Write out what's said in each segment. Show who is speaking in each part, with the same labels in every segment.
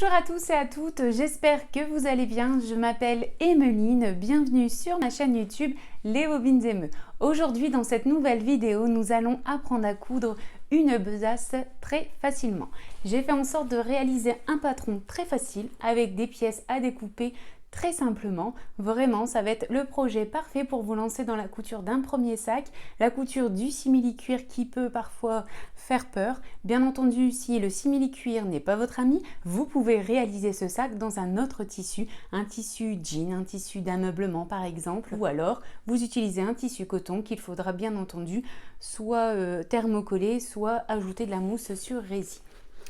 Speaker 1: Bonjour à tous et à toutes, j'espère que vous allez bien. Je m'appelle Emeline, bienvenue sur ma chaîne YouTube Les Bobines Émeu. Aujourd'hui, dans cette nouvelle vidéo, nous allons apprendre à coudre une besace très facilement. J'ai fait en sorte de réaliser un patron très facile avec des pièces à découper très simplement. Vraiment, ça va être le projet parfait pour vous lancer dans la couture d'un premier sac, la couture du simili-cuir qui peut parfois faire peur. Bien entendu, si le simili-cuir n'est pas votre ami, vous pouvez réaliser ce sac dans un autre tissu, un tissu jean, un tissu d'ameublement par exemple, ou alors vous utilisez un tissu coton qu'il faudra bien entendu soit thermocoller, soit ajouter de la mousse sur résine.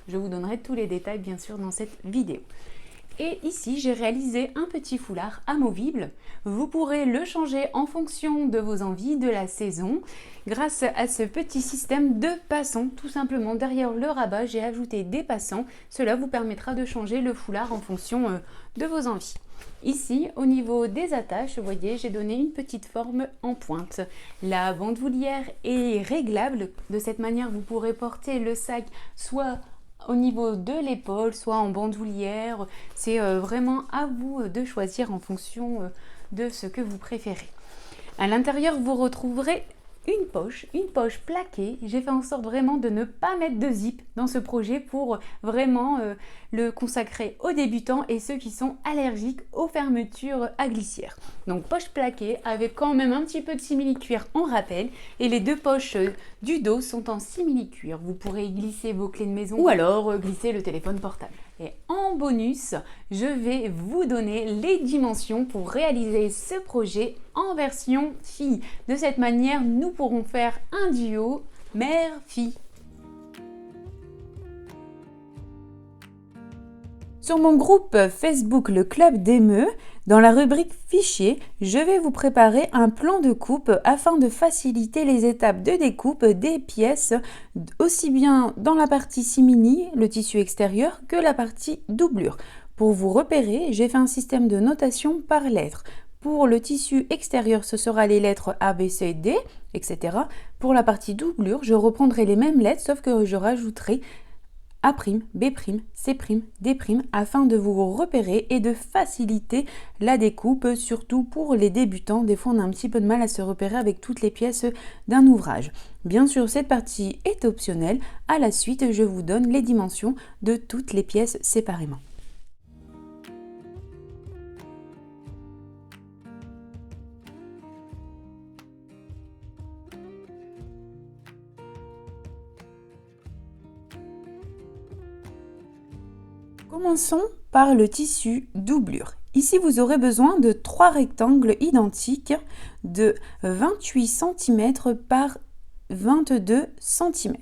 Speaker 1: Je vous donnerai tous les détails bien sûr dans cette vidéo. Et ici, j'ai réalisé un petit foulard amovible. Vous pourrez le changer en fonction de vos envies, de la saison. Grâce à ce petit système de passants, tout simplement derrière le rabat, j'ai ajouté des passants. Cela vous permettra de changer le foulard en fonction de vos envies. Ici, au niveau des attaches, vous voyez, j'ai donné une petite forme en pointe. La bandoulière est réglable. De cette manière, vous pourrez porter le sac soit au niveau de l'épaule, soit en bandoulière. C'est vraiment à vous de choisir en fonction de ce que vous préférez. À l'intérieur, vous retrouverez une poche plaquée. J'ai fait en sorte vraiment de ne pas mettre de zip dans ce projet pour vraiment le consacrer aux débutants et ceux qui sont allergiques aux fermetures à glissière. Donc poche plaquée avec quand même un petit peu de simili-cuir en rappel et les deux poches du dos sont en simili-cuir. Vous pourrez y glisser vos clés de maison ou alors glisser le téléphone portable. Et en bonus, je vais vous donner les dimensions pour réaliser ce projet en version fille. De cette manière, nous pourrons faire un duo mère-fille. Sur mon groupe Facebook Le Club d'Émeu, dans la rubrique Fichier, je vais vous préparer un plan de coupe afin de faciliter les étapes de découpe des pièces, aussi bien dans la partie simili, le tissu extérieur, que la partie doublure. Pour vous repérer, j'ai fait un système de notation par lettres. Pour le tissu extérieur, ce sera les lettres A, B, C, D, etc. Pour la partie doublure, je reprendrai les mêmes lettres, sauf que je rajouterai A', B', C', D' afin de vous repérer et de faciliter la découpe, surtout pour les débutants. Des fois, on a un petit peu de mal à se repérer avec toutes les pièces d'un ouvrage. Bien sûr, cette partie est optionnelle. À la suite, je vous donne les dimensions de toutes les pièces séparément. Commençons par le tissu doublure. Ici, vous aurez besoin de 3 rectangles identiques de 28 cm par 22 cm.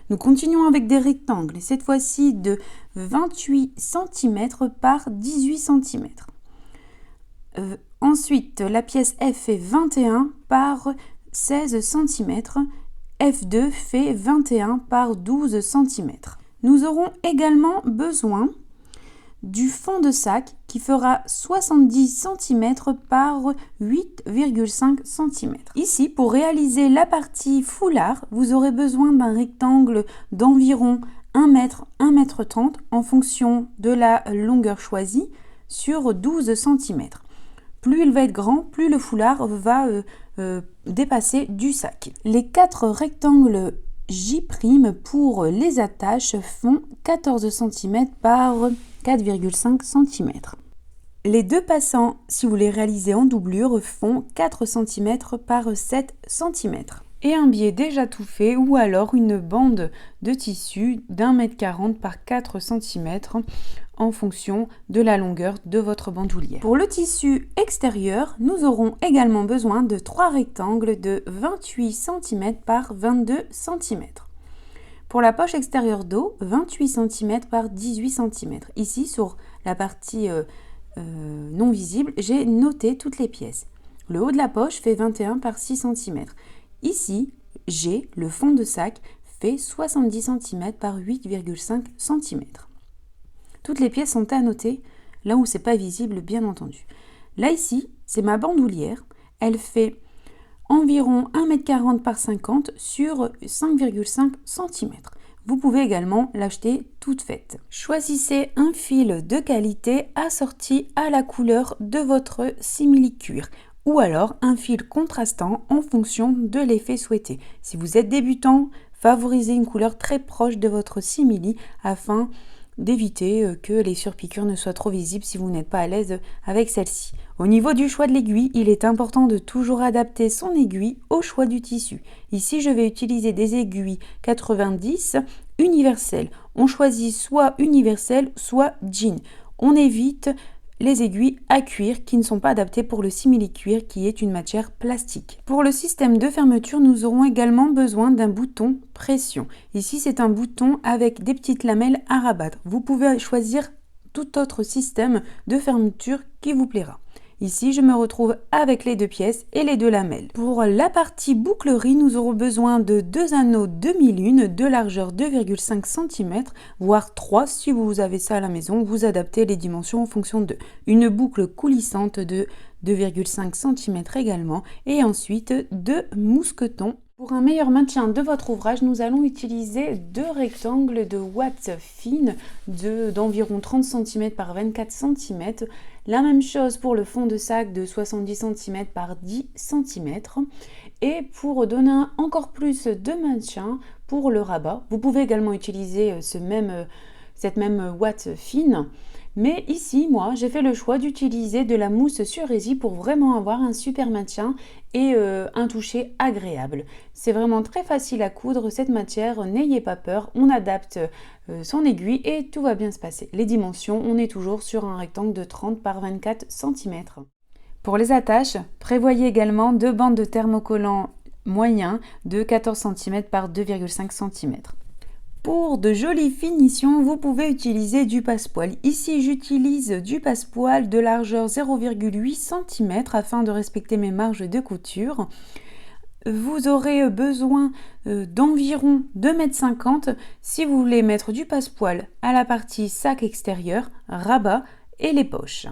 Speaker 1: Nous continuons avec des rectangles, cette fois-ci de 28 cm par 18 cm. Ensuite, la pièce F fait 21 par 16 cm. F2 fait 21 par 12 cm. Nous aurons également besoin du fond de sac qui fera 70 cm par 8,5 cm. Ici, pour réaliser la partie foulard, vous aurez besoin d'un rectangle d'environ 1 m, 1 m 30 en fonction de la longueur choisie sur 12 cm. Plus il va être grand, plus le foulard va dépasser du sac. Les 4 rectangles J' pour les attaches font 14 cm par 4,5 cm. Les deux passants, si vous les réalisez en doublure, font 4 cm par 7 cm. Et un biais déjà tout fait ou alors une bande de tissu d'1 m 40 par 4 cm en fonction de la longueur de votre bandoulière. Pour le tissu extérieur, nous aurons également besoin de 3 rectangles de 28 cm par 22 cm. Pour la poche extérieure dos, 28 cm par 18 cm. Ici, sur la partie non visible, j'ai noté toutes les pièces. Le haut de la poche fait 21 par 6 cm. Ici, G, le fond de sac, fait 70 cm par 8,5 cm. Toutes les pièces sont à noter, là où c'est pas visible, bien entendu. Là, ici, c'est ma bandoulière. Elle fait environ 1 m 40 par 50 sur 5,5 cm. Vous pouvez également l'acheter toute faite. Choisissez un fil de qualité assorti à la couleur de votre simili-cuir ou alors un fil contrastant en fonction de l'effet souhaité. Si vous êtes débutant, favorisez une couleur très proche de votre simili afin d'éviter que les surpiqûres ne soient trop visibles si vous n'êtes pas à l'aise avec celle-ci. Au niveau du choix de l'aiguille, il est important de toujours adapter son aiguille au choix du tissu. Ici, je vais utiliser des aiguilles 90 universelles. On choisit soit universelle, soit jean. On évite les aiguilles à cuir qui ne sont pas adaptées pour le simili-cuir qui est une matière plastique. Pour le système de fermeture, nous aurons également besoin d'un bouton pression. Ici, c'est un bouton avec des petites lamelles à rabattre. Vous pouvez choisir tout autre système de fermeture qui vous plaira. Ici, je me retrouve avec les 2 pièces et les 2 lamelles. Pour la partie bouclerie, nous aurons besoin de 2 anneaux demi-lune de largeur 2,5 cm, voire 3 si vous avez ça à la maison. Vous adaptez les dimensions en fonction de. Une boucle coulissante de 2,5 cm également et ensuite 2 mousquetons. Pour un meilleur maintien de votre ouvrage, nous allons utiliser 2 rectangles de ouate fine d'environ 30 cm par 24 cm. La même chose pour le fond de sac de 70 cm par 10 cm. Et pour donner encore plus de maintien pour le rabat, vous pouvez également utiliser cette même ouate fine. Mais ici, moi, j'ai fait le choix d'utiliser de la mousse sur résin pour vraiment avoir un super maintien et un toucher agréable. C'est vraiment très facile à coudre cette matière, n'ayez pas peur, on adapte son aiguille et tout va bien se passer. Les dimensions, on est toujours sur un rectangle de 30 par 24 cm. Pour les attaches, prévoyez également 2 bandes de thermocollants moyens de 14 cm par 2,5 cm. Pour de jolies finitions, vous pouvez utiliser du passepoil. Ici, j'utilise du passepoil de largeur 0,8 cm afin de respecter mes marges de couture. Vous aurez besoin d'environ 2,50 m si vous voulez mettre du passepoil à la partie sac extérieur, rabat et les poches.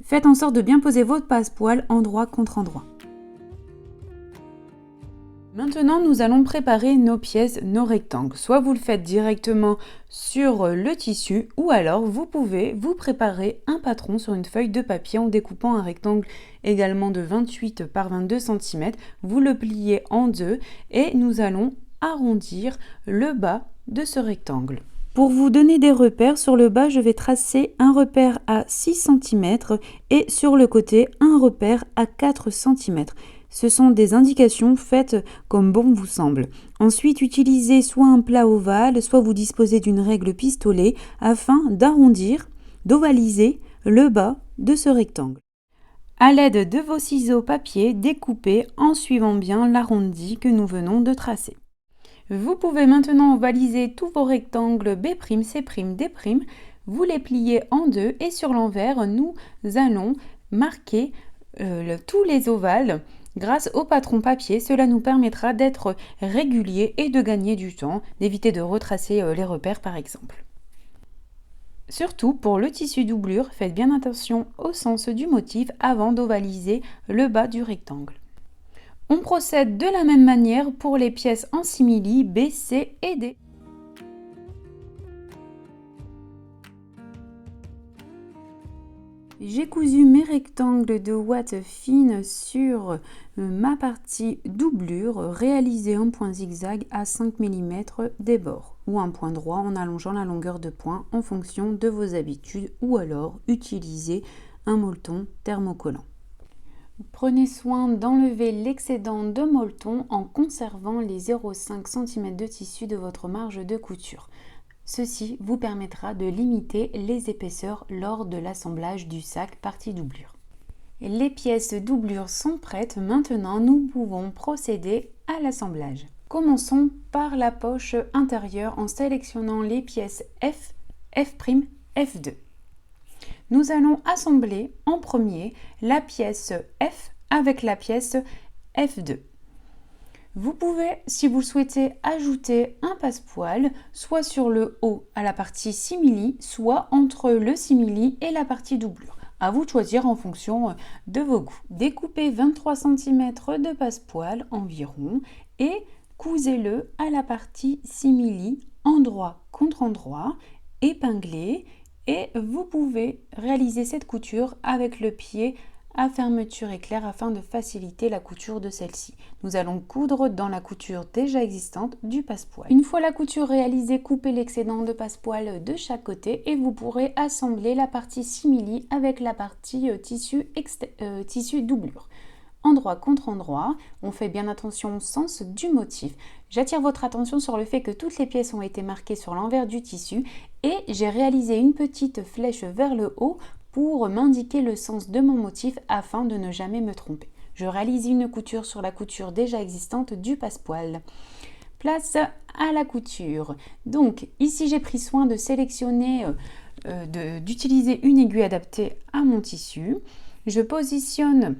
Speaker 1: Faites en sorte de bien poser votre passepoil endroit contre endroit. Maintenant, nous allons préparer nos pièces, nos rectangles. Soit vous le faites directement sur le tissu ou alors vous pouvez vous préparer un patron sur une feuille de papier en découpant un rectangle également de 28 par 22 cm. Vous le pliez en deux et nous allons arrondir le bas de ce rectangle. Pour vous donner des repères, sur le bas, je vais tracer un repère à 6 cm et sur le côté, un repère à 4 cm. Ce sont des indications faites comme bon vous semble. Ensuite, utilisez soit un plat ovale, soit vous disposez d'une règle pistolet afin d'arrondir, d'ovaliser le bas de ce rectangle. À l'aide de vos ciseaux papier, découpez en suivant bien l'arrondi que nous venons de tracer. Vous pouvez maintenant ovaliser tous vos rectangles B', C', D'. Vous les pliez en deux et sur l'envers, nous allons marquer tous les ovales. Grâce au patron papier, cela nous permettra d'être régulier et de gagner du temps, d'éviter de retracer les repères par exemple. Surtout pour le tissu doublure, faites bien attention au sens du motif avant d'ovaliser le bas du rectangle. On procède de la même manière pour les pièces en simili B, C et D. J'ai cousu mes rectangles de ouate fine sur ma partie doublure, réalisée en point zigzag à 5 mm des bords ou un point droit en allongeant la longueur de point en fonction de vos habitudes ou alors utilisez un molleton thermocollant. Prenez soin d'enlever l'excédent de molleton en conservant les 0,5 cm de tissu de votre marge de couture. Ceci vous permettra de limiter les épaisseurs lors de l'assemblage du sac partie doublure. Les pièces doublure sont prêtes, maintenant nous pouvons procéder à l'assemblage. Commençons par la poche intérieure en sélectionnant les pièces F, F', F2. Nous allons assembler en premier la pièce F avec la pièce F2. Vous pouvez, si vous le souhaitez, ajouter un passepoil, soit sur le haut à la partie simili, soit entre le simili et la partie doublure. À vous de choisir en fonction de vos goûts. Découpez 23 cm de passepoil environ et cousez-le à la partie simili endroit contre endroit, épingler, et vous pouvez réaliser cette couture avec le pied à fermeture éclair afin de faciliter la couture de celle-ci. Nous allons coudre dans la couture déjà existante du passepoil. Une fois la couture réalisée, coupez l'excédent de passepoil de chaque côté et vous pourrez assembler la partie simili avec la partie tissu doublure. Endroit contre endroit, on fait bien attention au sens du motif. J'attire votre attention sur le fait que toutes les pièces ont été marquées sur l'envers du tissu et j'ai réalisé une petite flèche vers le haut pour m'indiquer le sens de mon motif afin de ne jamais me tromper. Je réalise une couture sur la couture déjà existante du passepoil. Place à la couture. Donc ici j'ai pris soin de sélectionner, d'utiliser une aiguille adaptée à mon tissu. Je positionne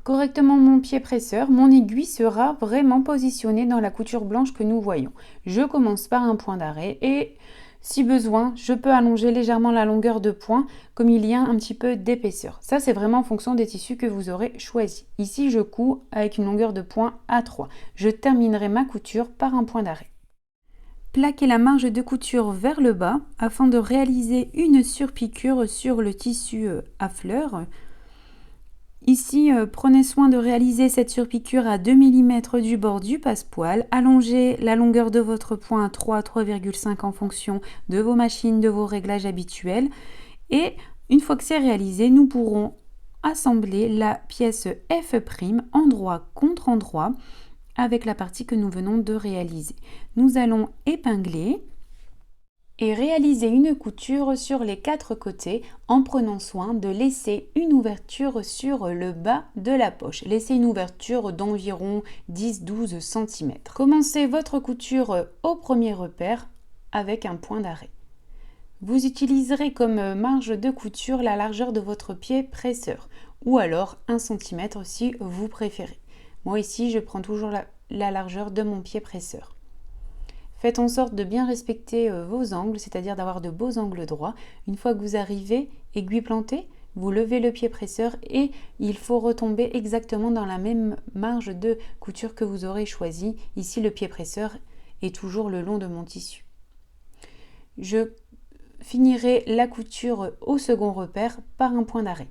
Speaker 1: correctement mon pied presseur. Mon aiguille sera vraiment positionnée dans la couture blanche que nous voyons. Je commence par un point d'arrêt et si besoin, je peux allonger légèrement la longueur de point comme il y a un petit peu d'épaisseur. Ça, c'est vraiment en fonction des tissus que vous aurez choisi. Ici, je couds avec une longueur de point A3. Je terminerai ma couture par un point d'arrêt. Plaquez la marge de couture vers le bas afin de réaliser une surpiqûre sur le tissu à fleurs. Ici, prenez soin de réaliser cette surpiqûre à 2 mm du bord du passepoil. Allongez la longueur de votre point à 3 à 3,5 en fonction de vos machines, de vos réglages habituels. Et une fois que c'est réalisé, nous pourrons assembler la pièce F' endroit contre endroit avec la partie que nous venons de réaliser. Nous allons épingler et réaliser une couture sur les 4 côtés en prenant soin de laisser une ouverture sur le bas de la poche. Laissez une ouverture d'environ 10-12 cm. Commencez votre couture au premier repère avec un point d'arrêt. Vous utiliserez comme marge de couture la largeur de votre pied presseur ou alors 1 cm si vous préférez. Moi ici, je prends toujours la largeur de mon pied presseur. Faites en sorte de bien respecter vos angles, c'est-à-dire d'avoir de beaux angles droits. Une fois que vous arrivez, aiguille plantée, vous levez le pied presseur et il faut retomber exactement dans la même marge de couture que vous aurez choisi. Ici, le pied presseur est toujours le long de mon tissu. Je finirai la couture au second repère par un point d'arrêt.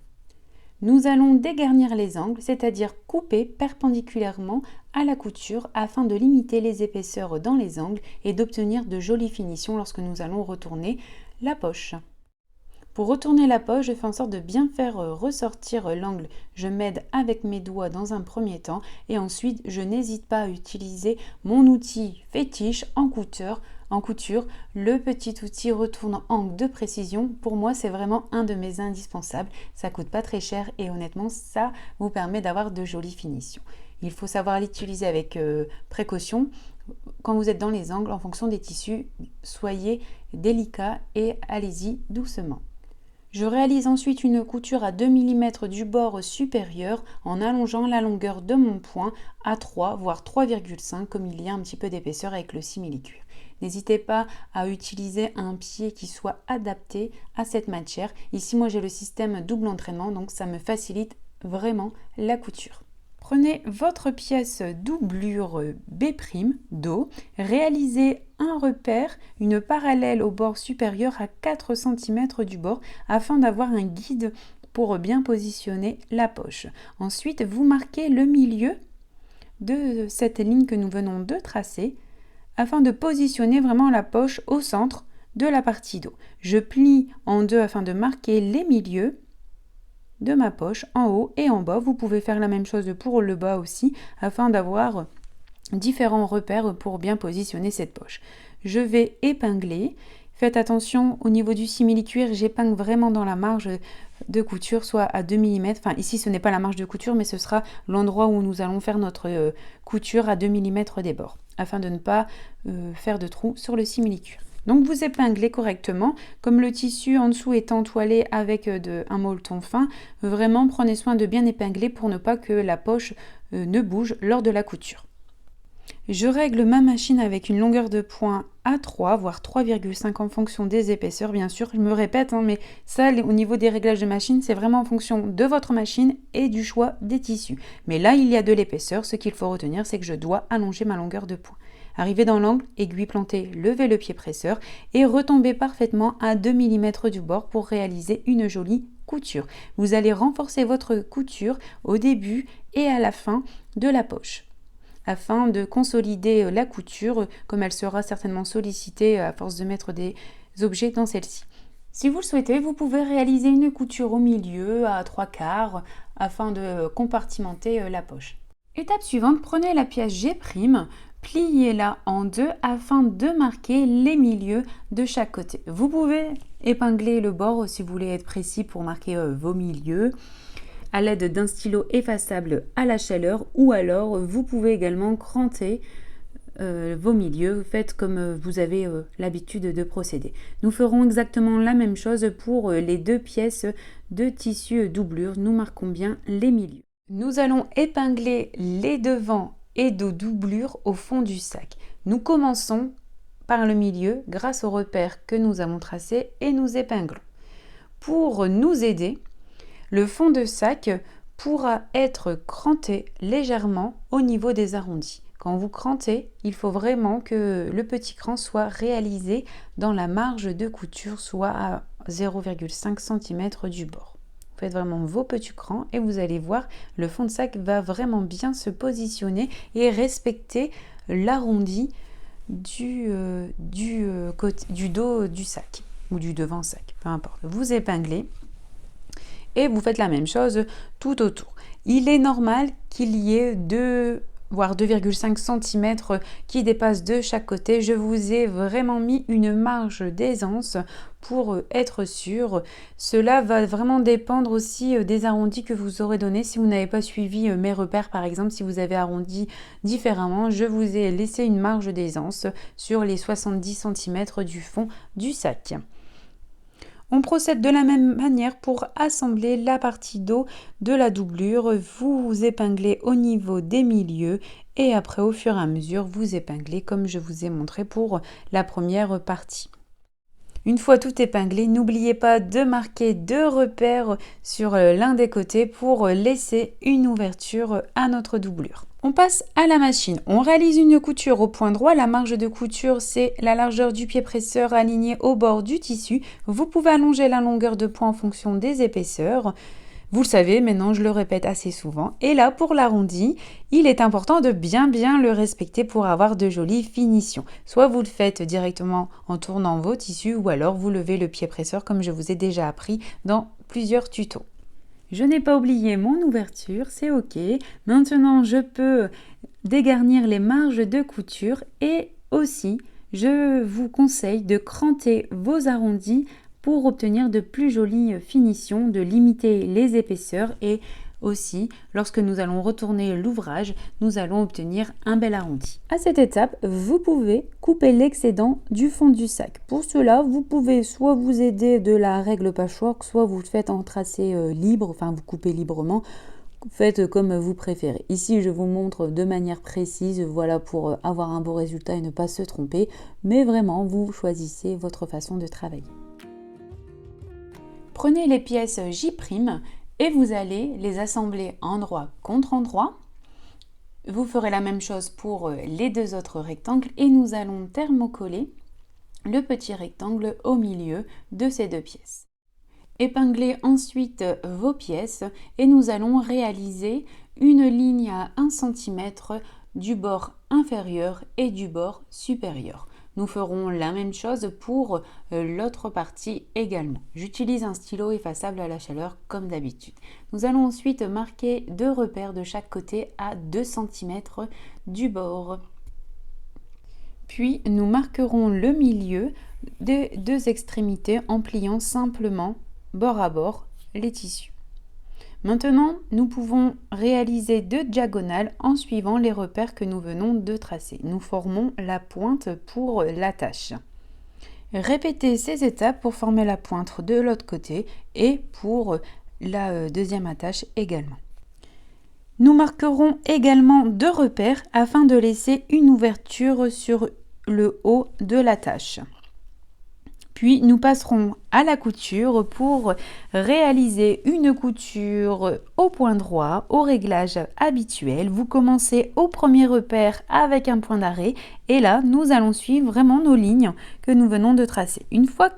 Speaker 1: Nous allons dégarnir les angles, c'est-à-dire couper perpendiculairement à la couture afin de limiter les épaisseurs dans les angles et d'obtenir de jolies finitions lorsque nous allons retourner la poche. Pour retourner la poche, je fais en sorte de bien faire ressortir l'angle. Je m'aide avec mes doigts dans un premier temps et ensuite je n'hésite pas à utiliser mon outil fétiche en couture, le petit outil retourne angle de précision. Pour moi, c'est vraiment un de mes indispensables. Ça coûte pas très cher et honnêtement, ça vous permet d'avoir de jolies finitions. Il faut savoir l'utiliser avec précaution. Quand vous êtes dans les angles, en fonction des tissus, soyez délicat et allez-y doucement. Je réalise ensuite une couture à 2 mm du bord supérieur en allongeant la longueur de mon point à 3 voire 3,5 comme il y a un petit peu d'épaisseur avec le simili-cuir. N'hésitez pas à utiliser un pied qui soit adapté à cette matière. Ici, moi, j'ai le système double entraînement, donc ça me facilite vraiment la couture. Prenez votre pièce doublure B' dos, réalisez un repère, une parallèle au bord supérieur à 4 cm du bord afin d'avoir un guide pour bien positionner la poche. Ensuite, vous marquez le milieu de cette ligne que nous venons de tracer afin de positionner vraiment la poche au centre de la partie dos. Je plie en deux afin de marquer les milieux de ma poche en haut et en bas. Vous pouvez faire la même chose pour le bas aussi afin d'avoir différents repères pour bien positionner cette poche. Je vais épingler. Faites attention au niveau du simili-cuir, j'épingle vraiment dans la marge de couture, soit à 2 mm. Enfin ici ce n'est pas la marge de couture mais ce sera l'endroit où nous allons faire notre couture à 2 mm des bords afin de ne pas faire de trous sur le simili-cuir. Donc vous épinglez correctement, comme le tissu en dessous est entoilé avec un molleton fin, vraiment prenez soin de bien épingler pour ne pas que la poche ne bouge lors de la couture. Je règle ma machine avec une longueur de point à 3, voire 3,5 en fonction des épaisseurs, bien sûr. Je me répète, mais ça, au niveau des réglages de machine, c'est vraiment en fonction de votre machine et du choix des tissus. Mais là, il y a de l'épaisseur. Ce qu'il faut retenir, c'est que je dois allonger ma longueur de point. Arrivez dans l'angle, aiguille plantée, levez le pied presseur et retombez parfaitement à 2 mm du bord pour réaliser une jolie couture. Vous allez renforcer votre couture au début et à la fin de la poche afin de consolider la couture comme elle sera certainement sollicitée à force de mettre des objets dans celle-ci. Si vous le souhaitez, vous pouvez réaliser une couture au milieu à 3/4 afin de compartimenter la poche. Étape suivante, prenez la pièce G', pliez-la en deux afin de marquer les milieux de chaque côté. Vous pouvez épingler le bord si vous voulez être précis pour marquer vos milieux à l'aide d'un stylo effaçable à la chaleur, ou alors vous pouvez également cranter vos milieux, faites comme vous avez l'habitude de procéder. Nous ferons exactement la même chose pour les deux pièces de tissu doublure. Nous marquons bien les milieux. Nous allons épingler les devants et dos doublure au fond du sac. Nous commençons par le milieu grâce aux repères que nous avons tracés et nous épinglons. Pour nous aider, le fond de sac pourra être cranté légèrement au niveau des arrondis. Quand vous crantez, il faut vraiment que le petit cran soit réalisé dans la marge de couture, soit à 0,5 cm du bord. Vous faites vraiment vos petits crans et vous allez voir, le fond de sac va vraiment bien se positionner et respecter l'arrondi du dos du sac ou du devant sac, peu importe. Vous épinglez et vous faites la même chose tout autour. Il est normal qu'il y ait voire 2,5 cm qui dépassent de chaque côté. Je vous ai vraiment mis une marge d'aisance pour être sûr. Cela va vraiment dépendre aussi des arrondis que vous aurez donnés. Si vous n'avez pas suivi mes repères, par exemple, si vous avez arrondi différemment, je vous ai laissé une marge d'aisance sur les 70 cm du fond du sac. On procède de la même manière pour assembler la partie dos de la doublure. Vous épinglez au niveau des milieux et après au fur et à mesure vous épinglez comme je vous ai montré pour la première partie. Une fois tout épinglé, n'oubliez pas de marquer 2 repères sur l'un des côtés pour laisser une ouverture à notre doublure. On passe à la machine. On réalise une couture au point droit. La marge de couture, c'est la largeur du pied presseur aligné au bord du tissu. Vous pouvez allonger la longueur de point en fonction des épaisseurs. Vous le savez, maintenant je le répète assez souvent. Et là, pour l'arrondi, il est important de bien le respecter pour avoir de jolies finitions. Soit vous le faites directement en tournant vos tissus, ou alors vous levez le pied presseur comme je vous ai déjà appris dans plusieurs tutos. Je n'ai pas oublié mon ouverture, c'est ok. Maintenant, je peux dégarnir les marges de couture et aussi, je vous conseille de cranter vos arrondis pour obtenir de plus jolies finitions, de limiter les épaisseurs et aussi, lorsque nous allons retourner l'ouvrage, nous allons obtenir un bel arrondi. À cette étape, vous pouvez couper l'excédent du fond du sac. Pour cela, vous pouvez soit vous aider de la règle patchwork, soit vous le faites en tracé libre, enfin vous coupez librement. Faites comme vous préférez. Ici, je vous montre de manière précise, voilà, pour avoir un beau résultat et ne pas se tromper. Mais vraiment, vous choisissez votre façon de travailler. Prenez les pièces J' et vous allez les assembler endroit contre endroit. Vous ferez la même chose pour les deux autres rectangles et nous allons thermocoller le petit rectangle au milieu de ces deux pièces. Épinglez ensuite vos pièces et nous allons réaliser une ligne à 1 cm du bord inférieur et du bord supérieur. Nous ferons la même chose pour l'autre partie également. J'utilise un stylo effaçable à la chaleur comme d'habitude. Nous allons ensuite marquer 2 repères de chaque côté à 2 cm du bord. Puis nous marquerons le milieu des deux extrémités en pliant simplement bord à bord les tissus. Maintenant, nous pouvons réaliser 2 diagonales en suivant les repères que nous venons de tracer. Nous formons la pointe pour l'attache. Répétez ces étapes pour former la pointe de l'autre côté et pour la deuxième attache également. Nous marquerons également 2 repères afin de laisser une ouverture sur le haut de l'attache. Puis nous passerons à la couture pour réaliser une couture au point droit, au réglage habituel. Vous commencez au premier repère avec un point d'arrêt et là nous allons suivre vraiment nos lignes que nous venons de tracer. Une fois que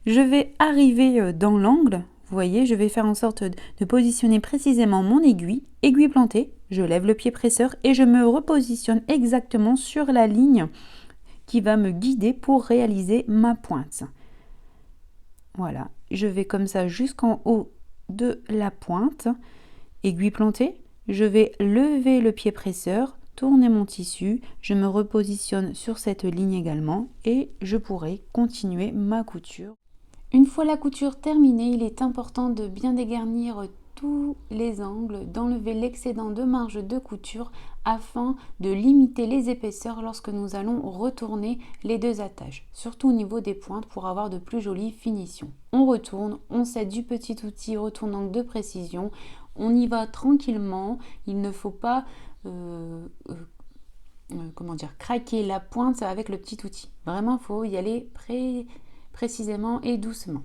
Speaker 1: je vais arriver dans l'angle, vous voyez, je vais faire en sorte de positionner précisément mon aiguille plantée, je lève le pied presseur et je me repositionne exactement sur la ligne qui va me guider pour réaliser ma pointe. Voilà, je vais comme ça jusqu'en haut de la pointe, aiguille plantée, je vais lever le pied presseur, tourner mon tissu, je me repositionne sur cette ligne également et je pourrai continuer ma couture. Une fois la couture terminée, il est important de bien dégarnir tous les angles, d'enlever l'excédent de marge de couture afin de limiter les épaisseurs lorsque nous allons retourner les deux attaches, surtout au niveau des pointes pour avoir de plus jolies finitions. On retourne, on s'aide du petit outil retournant de précision, on y va tranquillement, il ne faut pas craquer la pointe avec le petit outil. Vraiment, il faut y aller précisément et doucement.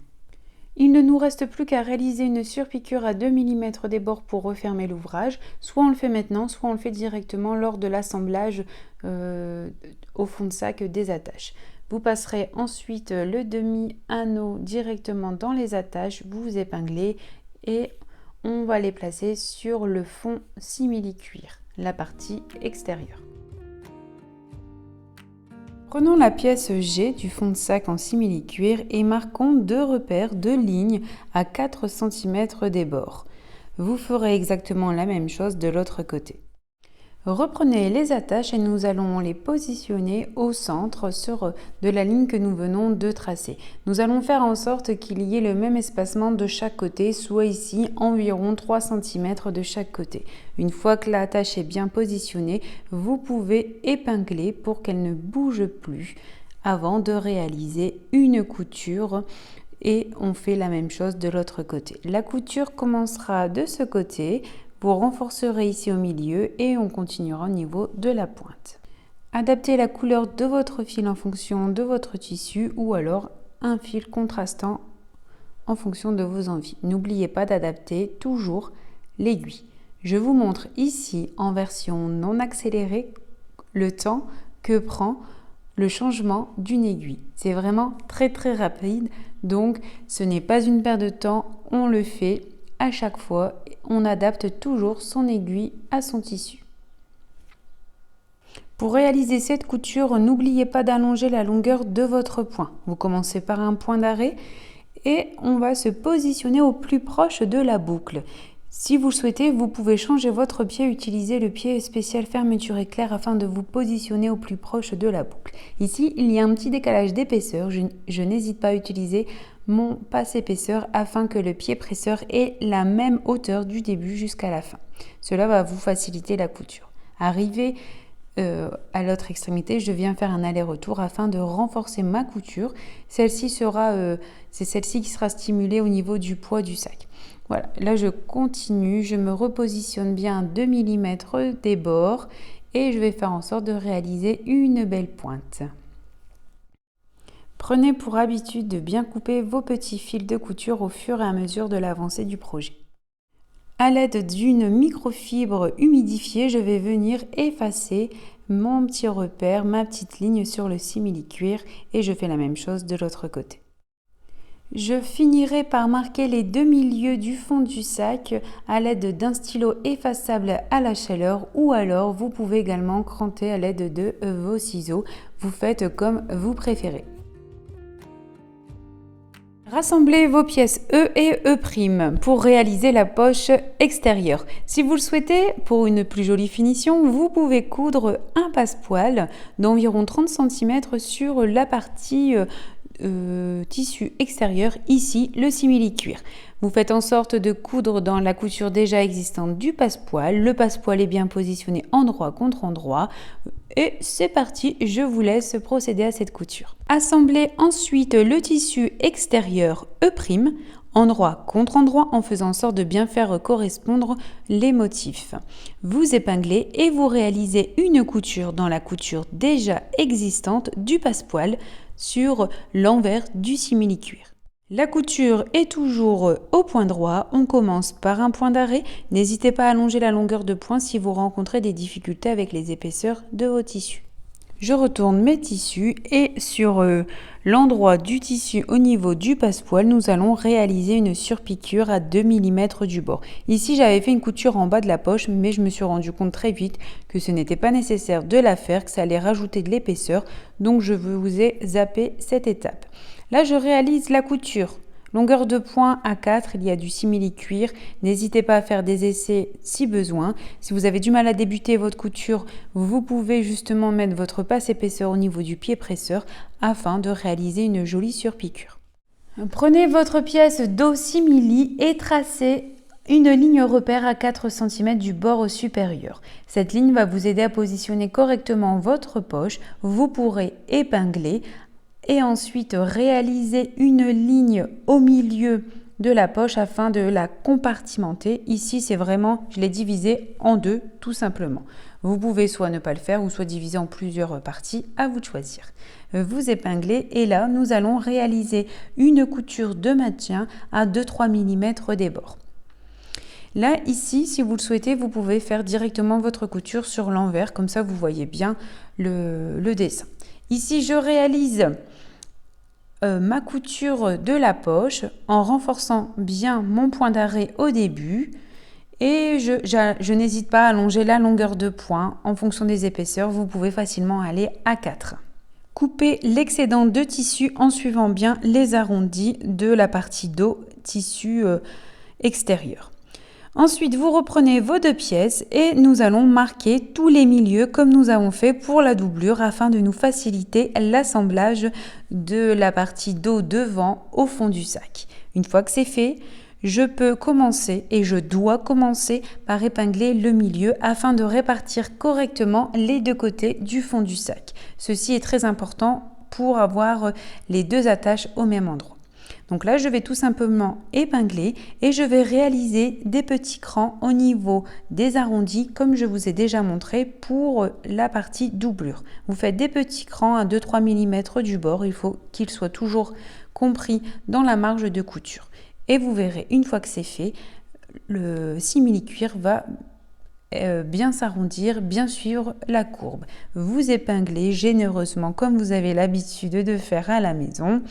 Speaker 1: Il ne nous reste plus qu'à réaliser une surpiqûre à 2 mm des bords pour refermer l'ouvrage. Soit on le fait maintenant, soit on le fait directement lors de l'assemblage au fond de sac des attaches. Vous passerez ensuite le demi-anneau directement dans les attaches, vous épinglez et on va les placer sur le fond simili-cuir, la partie extérieure. Prenons la pièce G du fond de sac en simili-cuir et marquons 2 repères, 2 lignes à 4 cm des bords. Vous ferez exactement la même chose de l'autre côté. Reprenez les attaches et nous allons les positionner au centre de la ligne que nous venons de tracer. Nous allons faire en sorte qu'il y ait le même espacement de chaque côté, soit ici environ 3 cm de chaque côté. Une fois que l'attache est bien positionnée, vous pouvez épingler pour qu'elle ne bouge plus avant de réaliser une couture. Et on fait la même chose de l'autre côté. La couture commencera de ce côté. Vous renforcerez ici au milieu et on continuera au niveau de la pointe. Adaptez la couleur de votre fil en fonction de votre tissu ou alors un fil contrastant en fonction de vos envies. N'oubliez pas d'adapter toujours l'aiguille. Je vous montre ici en version non accélérée le temps que prend le changement d'une aiguille. C'est vraiment très rapide, donc ce n'est pas une perte de temps, on le fait à chaque fois, on adapte toujours son aiguille à son tissu. Pour réaliser cette couture, n'oubliez pas d'allonger la longueur de votre point. Vous commencez par un point d'arrêt et on va se positionner au plus proche de la boucle. Si vous le souhaitez, vous pouvez changer votre pied, utiliser le pied spécial fermeture éclair afin de vous positionner au plus proche de la boucle. Ici, il y a un petit décalage d'épaisseur. Je n'hésite pas à utiliser mon passe-épaisseur afin que le pied presseur ait la même hauteur du début jusqu'à la fin. Cela va vous faciliter la couture. Arrivé à l'autre extrémité, je viens faire un aller-retour afin de renforcer ma couture. C'est celle-ci qui sera stimulée au niveau du poids du sac. Voilà, là je continue, je me repositionne bien à 2 mm des bords et je vais faire en sorte de réaliser une belle pointe. Prenez pour habitude de bien couper vos petits fils de couture au fur et à mesure de l'avancée du projet. À l'aide d'une microfibre humidifiée, je vais venir effacer mon petit repère, ma petite ligne sur le simili-cuir et je fais la même chose de l'autre côté. Je finirai par marquer les demi-lieux du fond du sac à l'aide d'un stylo effaçable à la chaleur ou alors vous pouvez également cranter à l'aide de vos ciseaux. Vous faites comme vous préférez. Rassemblez vos pièces E et E' pour réaliser la poche extérieure. Si vous le souhaitez, pour une plus jolie finition, vous pouvez coudre un passepoil d'environ 30 cm sur la partie tissu extérieur, ici le simili-cuir. Vous faites en sorte de coudre dans la couture déjà existante du passepoil. Le passepoil est bien positionné endroit contre endroit. Et c'est parti, je vous laisse procéder à cette couture. Assemblez ensuite le tissu extérieur E', endroit contre endroit, en faisant en sorte de bien faire correspondre les motifs. Vous épinglez et vous réalisez une couture dans la couture déjà existante du passepoil, sur l'envers du simili-cuir. La couture est toujours au point droit, on commence par un point d'arrêt. N'hésitez pas à allonger la longueur de point si vous rencontrez des difficultés avec les épaisseurs de vos tissus. Je retourne mes tissus et sur l'endroit du tissu au niveau du passepoil, nous allons réaliser une surpiqûre à 2 mm du bord. Ici, j'avais fait une couture en bas de la poche, mais je me suis rendu compte très vite que ce n'était pas nécessaire de la faire, que ça allait rajouter de l'épaisseur, donc je vous ai zappé cette étape. Là, je réalise la couture. Longueur de point à 4, il y a du simili-cuir. N'hésitez pas à faire des essais si besoin. Si vous avez du mal à débuter votre couture, vous pouvez justement mettre votre passe épaisseur au niveau du pied presseur afin de réaliser une jolie surpiqûre. Prenez votre pièce dos simili et tracez une ligne repère à 4 cm du bord supérieur. Cette ligne va vous aider à positionner correctement votre poche. Vous pourrez épingler et ensuite réaliser une ligne au milieu de la poche afin de la compartimenter. Ici, c'est vraiment, je l'ai divisé en deux, tout simplement. Vous pouvez soit ne pas le faire ou soit diviser en plusieurs parties, à vous de choisir. Vous épinglez et là, nous allons réaliser une couture de maintien à 2-3 mm des bords. Là, ici, si vous le souhaitez, vous pouvez faire directement votre couture sur l'envers, comme ça vous voyez bien le dessin. Ici, je réalise ma couture de la poche en renforçant bien mon point d'arrêt au début et je n'hésite pas à allonger la longueur de point en fonction des épaisseurs. Vous pouvez facilement aller à 4. Coupez l'excédent de tissu en suivant bien les arrondis de la partie dos, tissu extérieur. Ensuite, vous reprenez vos deux pièces et nous allons marquer tous les milieux comme nous avons fait pour la doublure afin de nous faciliter l'assemblage de la partie dos devant au fond du sac. Une fois que c'est fait, je peux commencer et je dois commencer par épingler le milieu afin de répartir correctement les deux côtés du fond du sac. Ceci est très important pour avoir les deux attaches au même endroit. Donc là, je vais tout simplement épingler et je vais réaliser des petits crans au niveau des arrondis comme je vous ai déjà montré pour la partie doublure. Vous faites des petits crans à 2-3 mm du bord, il faut qu'ils soient toujours compris dans la marge de couture. Et vous verrez, une fois que c'est fait, le simili-cuir va bien s'arrondir, bien suivre la courbe. Vous épinglez généreusement comme vous avez l'habitude de faire à la maison.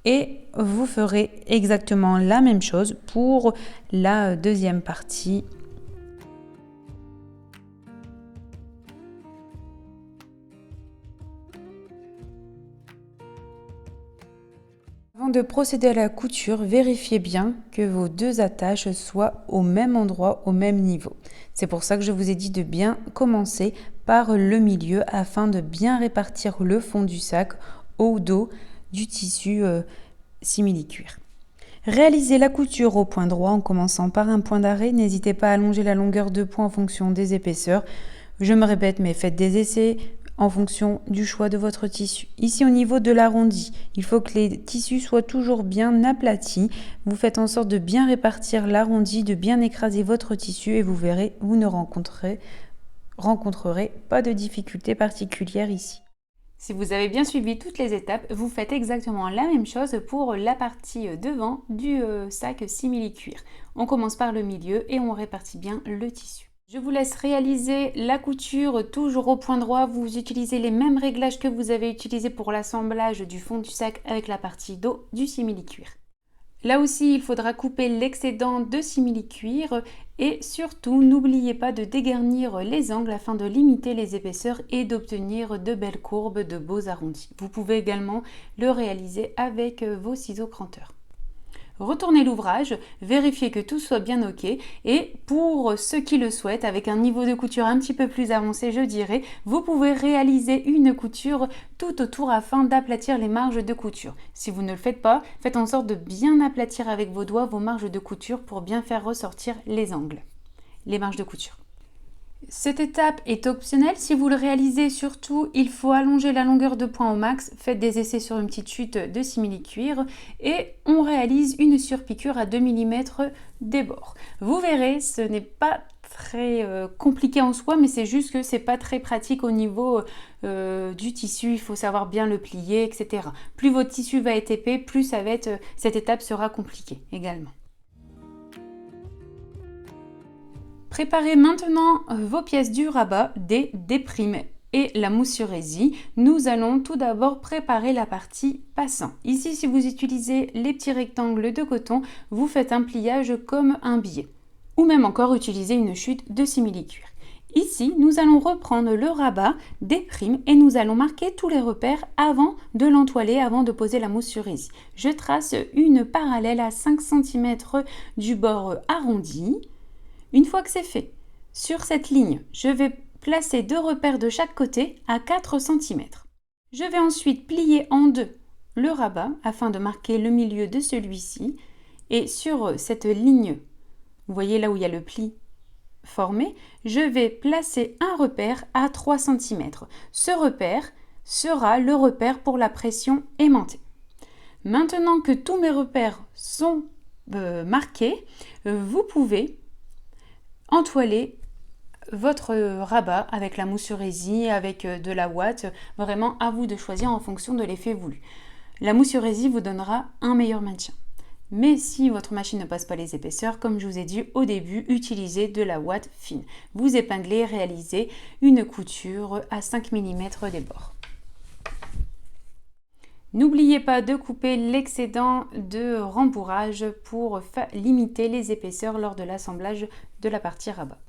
Speaker 1: Et vous ferez exactement la même chose pour la deuxième partie. Avant de procéder à la couture, vérifiez bien que vos deux attaches soient au même endroit, au même niveau. C'est pour ça que je vous ai dit de bien commencer par le milieu afin de bien répartir le fond du sac au dos du tissu simili-cuir. Réalisez la couture au point droit en commençant par un point d'arrêt. N'hésitez pas à allonger la longueur de point en fonction des épaisseurs. Je me répète, mais faites des essais en fonction du choix de votre tissu. Ici, au niveau de l'arrondi, il faut que les tissus soient toujours bien aplatis. Vous faites en sorte de bien répartir l'arrondi, de bien écraser votre tissu et vous verrez, vous ne rencontrerez pas de difficultés particulières ici. Si vous avez bien suivi toutes les étapes, vous faites exactement la même chose pour la partie devant du sac simili-cuir. On commence par le milieu et on répartit bien le tissu. Je vous laisse réaliser la couture toujours au point droit. Vous utilisez les mêmes réglages que vous avez utilisés pour l'assemblage du fond du sac avec la partie dos du simili-cuir. Là aussi, il faudra couper l'excédent de simili-cuir et surtout, n'oubliez pas de dégarnir les angles afin de limiter les épaisseurs et d'obtenir de belles courbes, de beaux arrondis. Vous pouvez également le réaliser avec vos ciseaux cranteurs. Retournez l'ouvrage, vérifiez que tout soit bien ok et pour ceux qui le souhaitent, avec un niveau de couture un petit peu plus avancé, je dirais, vous pouvez réaliser une couture tout autour afin d'aplatir les marges de couture. Si vous ne le faites pas, faites en sorte de bien aplatir avec vos doigts vos marges de couture pour bien faire ressortir les angles, les marges de couture. Cette étape est optionnelle, si vous le réalisez surtout, il faut allonger la longueur de point au max, faites des essais sur une petite chute de simili-cuir et on réalise une surpiqûre à 2 mm des bords. Vous verrez, ce n'est pas très compliqué en soi, mais c'est juste que c'est pas très pratique au niveau du tissu. Il faut savoir bien le plier, etc. Plus votre tissu va être épais, plus ça va être, cette étape sera compliquée également. Préparez maintenant vos pièces du rabat, des déprimes et la mousse sur résille. Nous allons tout d'abord préparer la partie passant. Ici, si vous utilisez les petits rectangles de coton, vous faites un pliage comme un billet. Ou même encore utiliser une chute de simili-cuir. Ici, nous allons reprendre le rabat des primes et nous allons marquer tous les repères avant de l'entoiler, avant de poser la mousse sur résille. Je trace une parallèle à 5 cm du bord arrondi. Une fois que c'est fait, sur cette ligne, je vais placer 2 repères de chaque côté à 4 cm. Je vais ensuite plier en deux le rabat afin de marquer le milieu de celui-ci. Et sur cette ligne, vous voyez là où il y a le pli formé, je vais placer un repère à 3 cm. Ce repère sera le repère pour la pression aimantée. Maintenant que tous mes repères sont marqués, vous pouvez entoiler votre rabat avec la mousse sur résille, avec de la ouate, vraiment à vous de choisir en fonction de l'effet voulu. La mousse sur résille vous donnera un meilleur maintien. Mais si votre machine ne passe pas les épaisseurs, comme je vous ai dit au début, utilisez de la ouate fine. Vous épinglez, réalisez une couture à 5 mm des bords. N'oubliez pas de couper l'excédent de rembourrage pour limiter les épaisseurs lors de l'assemblage de la partie rabat.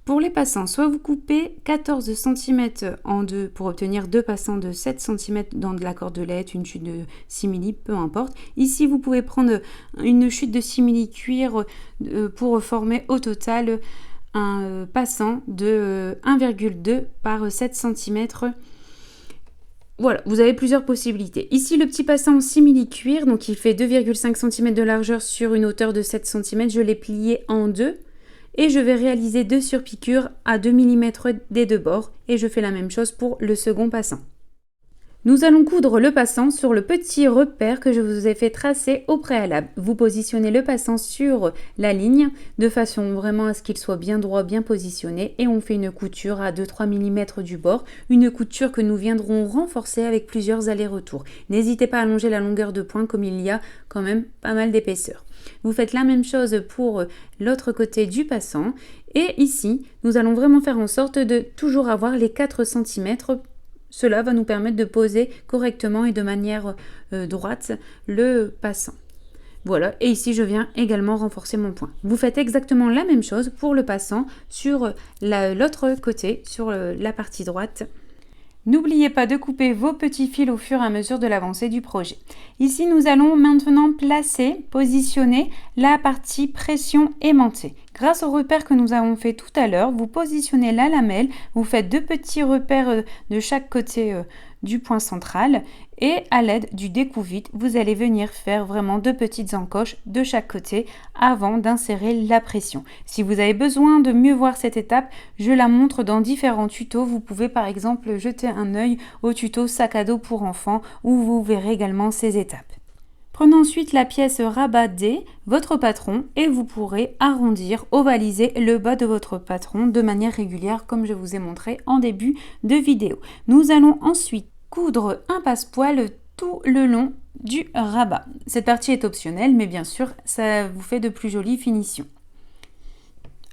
Speaker 1: Pour les passants, soit vous coupez 14 cm en deux pour obtenir deux passants de 7 cm dans de la cordelette, une chute de simili, peu importe. Ici, vous pouvez prendre une chute de simili cuir pour former au total un passant de 1,2 par 7 cm. Voilà, vous avez plusieurs possibilités. Ici, le petit passant en simili cuir, donc il fait 2,5 cm de largeur sur une hauteur de 7 cm. Je l'ai plié en deux. Et je vais réaliser 2 surpiqûres à 2 mm des deux bords et je fais la même chose pour le second passant. Nous allons coudre le passant sur le petit repère que je vous ai fait tracer au préalable. Vous positionnez le passant sur la ligne de façon vraiment à ce qu'il soit bien droit, bien positionné et on fait une couture à 2-3 mm du bord, une couture que nous viendrons renforcer avec plusieurs allers-retours. N'hésitez pas à allonger la longueur de pointe comme il y a quand même pas mal d'épaisseur. Vous faites la même chose pour l'autre côté du passant et ici, nous allons vraiment faire en sorte de toujours avoir les 4 cm. Cela va nous permettre de poser correctement et de manière droite le passant. Voilà, et ici je viens également renforcer mon point. Vous faites exactement la même chose pour le passant sur l'autre côté, sur la partie droite. N'oubliez pas de couper vos petits fils au fur et à mesure de l'avancée du projet. Ici, nous allons maintenant positionner la partie pression aimantée. Grâce au repère que nous avons fait tout à l'heure, vous positionnez la lamelle, vous faites 2 petits repères de chaque côté du point central et à l'aide du découvite, vous allez venir faire vraiment 2 petites encoches de chaque côté avant d'insérer la pression. Si vous avez besoin de mieux voir cette étape, je la montre dans différents tutos. Vous pouvez par exemple jeter un œil au tuto sac à dos pour enfants où vous verrez également ces étapes. Prenez ensuite la pièce rabat D, votre patron, et vous pourrez arrondir, ovaliser le bas de votre patron de manière régulière comme je vous ai montré en début de vidéo. Nous allons ensuite coudre un passepoil tout le long du rabat. Cette partie est optionnelle, mais bien sûr, ça vous fait de plus jolies finitions.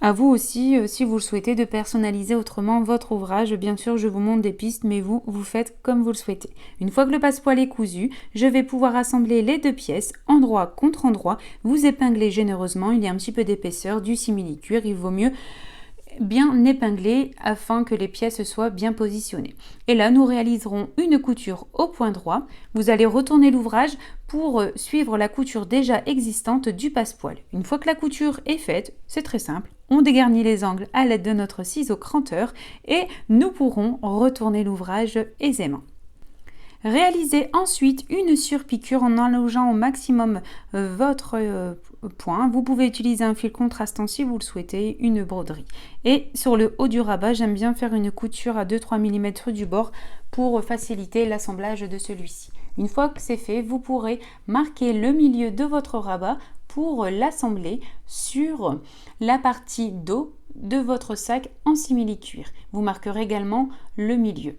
Speaker 1: À vous aussi, si vous le souhaitez, de personnaliser autrement votre ouvrage. Bien sûr, je vous montre des pistes, mais vous faites comme vous le souhaitez. Une fois que le passepoil est cousu, je vais pouvoir assembler les 2 pièces, endroit contre endroit. Vous épinglez généreusement, il y a un petit peu d'épaisseur, du simili-cuir, il vaut mieux bien épingler afin que les pièces soient bien positionnées. Et là, nous réaliserons une couture au point droit. Vous allez retourner l'ouvrage pour suivre la couture déjà existante du passepoil. Une fois que la couture est faite, c'est très simple. On dégarnit les angles à l'aide de notre ciseau cranteur et nous pourrons retourner l'ouvrage aisément. Réalisez ensuite une surpiqûre en allongeant au maximum votre point. Vous pouvez utiliser un fil contrastant si vous le souhaitez, une broderie. Et sur le haut du rabat, j'aime bien faire une couture à 2-3 mm du bord pour faciliter l'assemblage de celui-ci. Une fois que c'est fait, vous pourrez marquer le milieu de votre rabat pour l'assembler sur la partie dos de votre sac en simili-cuir. Vous marquerez également le milieu.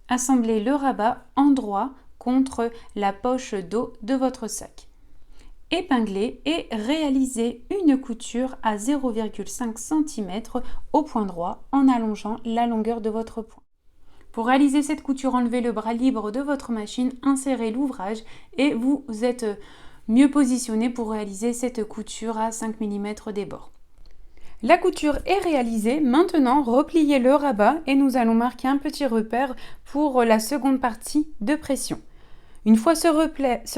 Speaker 1: Assemblez le rabat endroit contre la poche dos de votre sac. Épinglez et réalisez une couture à 0,5 cm au point droit en allongeant la longueur de votre point. Pour réaliser cette couture, enlevez le bras libre de votre machine, insérez l'ouvrage et vous êtes mieux positionné pour réaliser cette couture à 5 mm des bords. La couture est réalisée, maintenant repliez le rabat et nous allons marquer un petit repère pour la seconde partie de pression. Une fois ce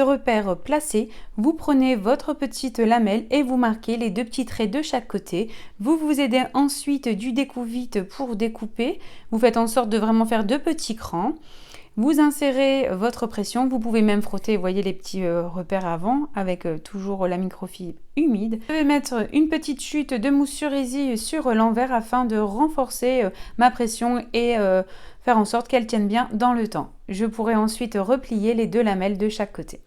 Speaker 1: repère placé, vous prenez votre petite lamelle et vous marquez les 2 petits traits de chaque côté. Vous vous aidez ensuite du découvite pour découper. Vous faites en sorte de vraiment faire 2 petits crans. Vous insérez votre pression, vous pouvez même frotter, vous voyez les petits repères avant avec toujours la microfibre humide. Je vais mettre une petite chute de mousse sur résille sur l'envers afin de renforcer ma pression et faire en sorte qu'elle tienne bien dans le temps. Je pourrai ensuite replier les 2 lamelles de chaque côté.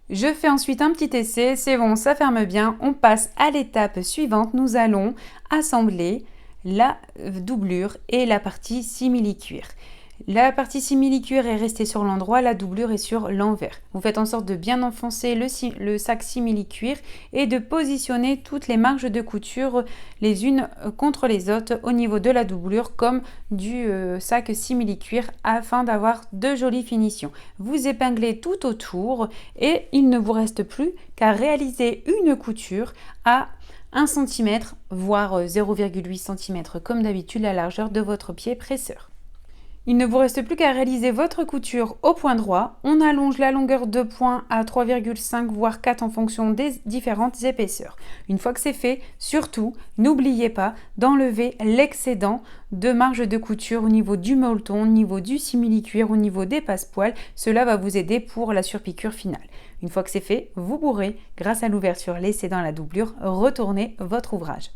Speaker 1: Je fais ensuite un petit essai, c'est bon, ça ferme bien. On passe à l'étape suivante, nous allons assembler la doublure et la partie simili-cuir. La partie simili-cuir est restée sur l'endroit, la doublure est sur l'envers. Vous faites en sorte de bien enfoncer le sac simili-cuir et de positionner toutes les marges de couture les unes contre les autres au niveau de la doublure comme du sac simili-cuir afin d'avoir de jolies finitions. Vous épinglez tout autour et il ne vous reste plus qu'à réaliser une couture à 1 cm voire 0,8 cm comme d'habitude la largeur de votre pied presseur. Il ne vous reste plus qu'à réaliser votre couture au point droit. On allonge la longueur de point à 3,5 voire 4 en fonction des différentes épaisseurs. Une fois que c'est fait, surtout, n'oubliez pas d'enlever l'excédent de marge de couture au niveau du molleton, au niveau du simili-cuir, au niveau des passepoils. Cela va vous aider pour la surpiqûre finale. Une fois que c'est fait, vous pourrez, grâce à l'ouverture laissée dans la doublure, retourner votre ouvrage.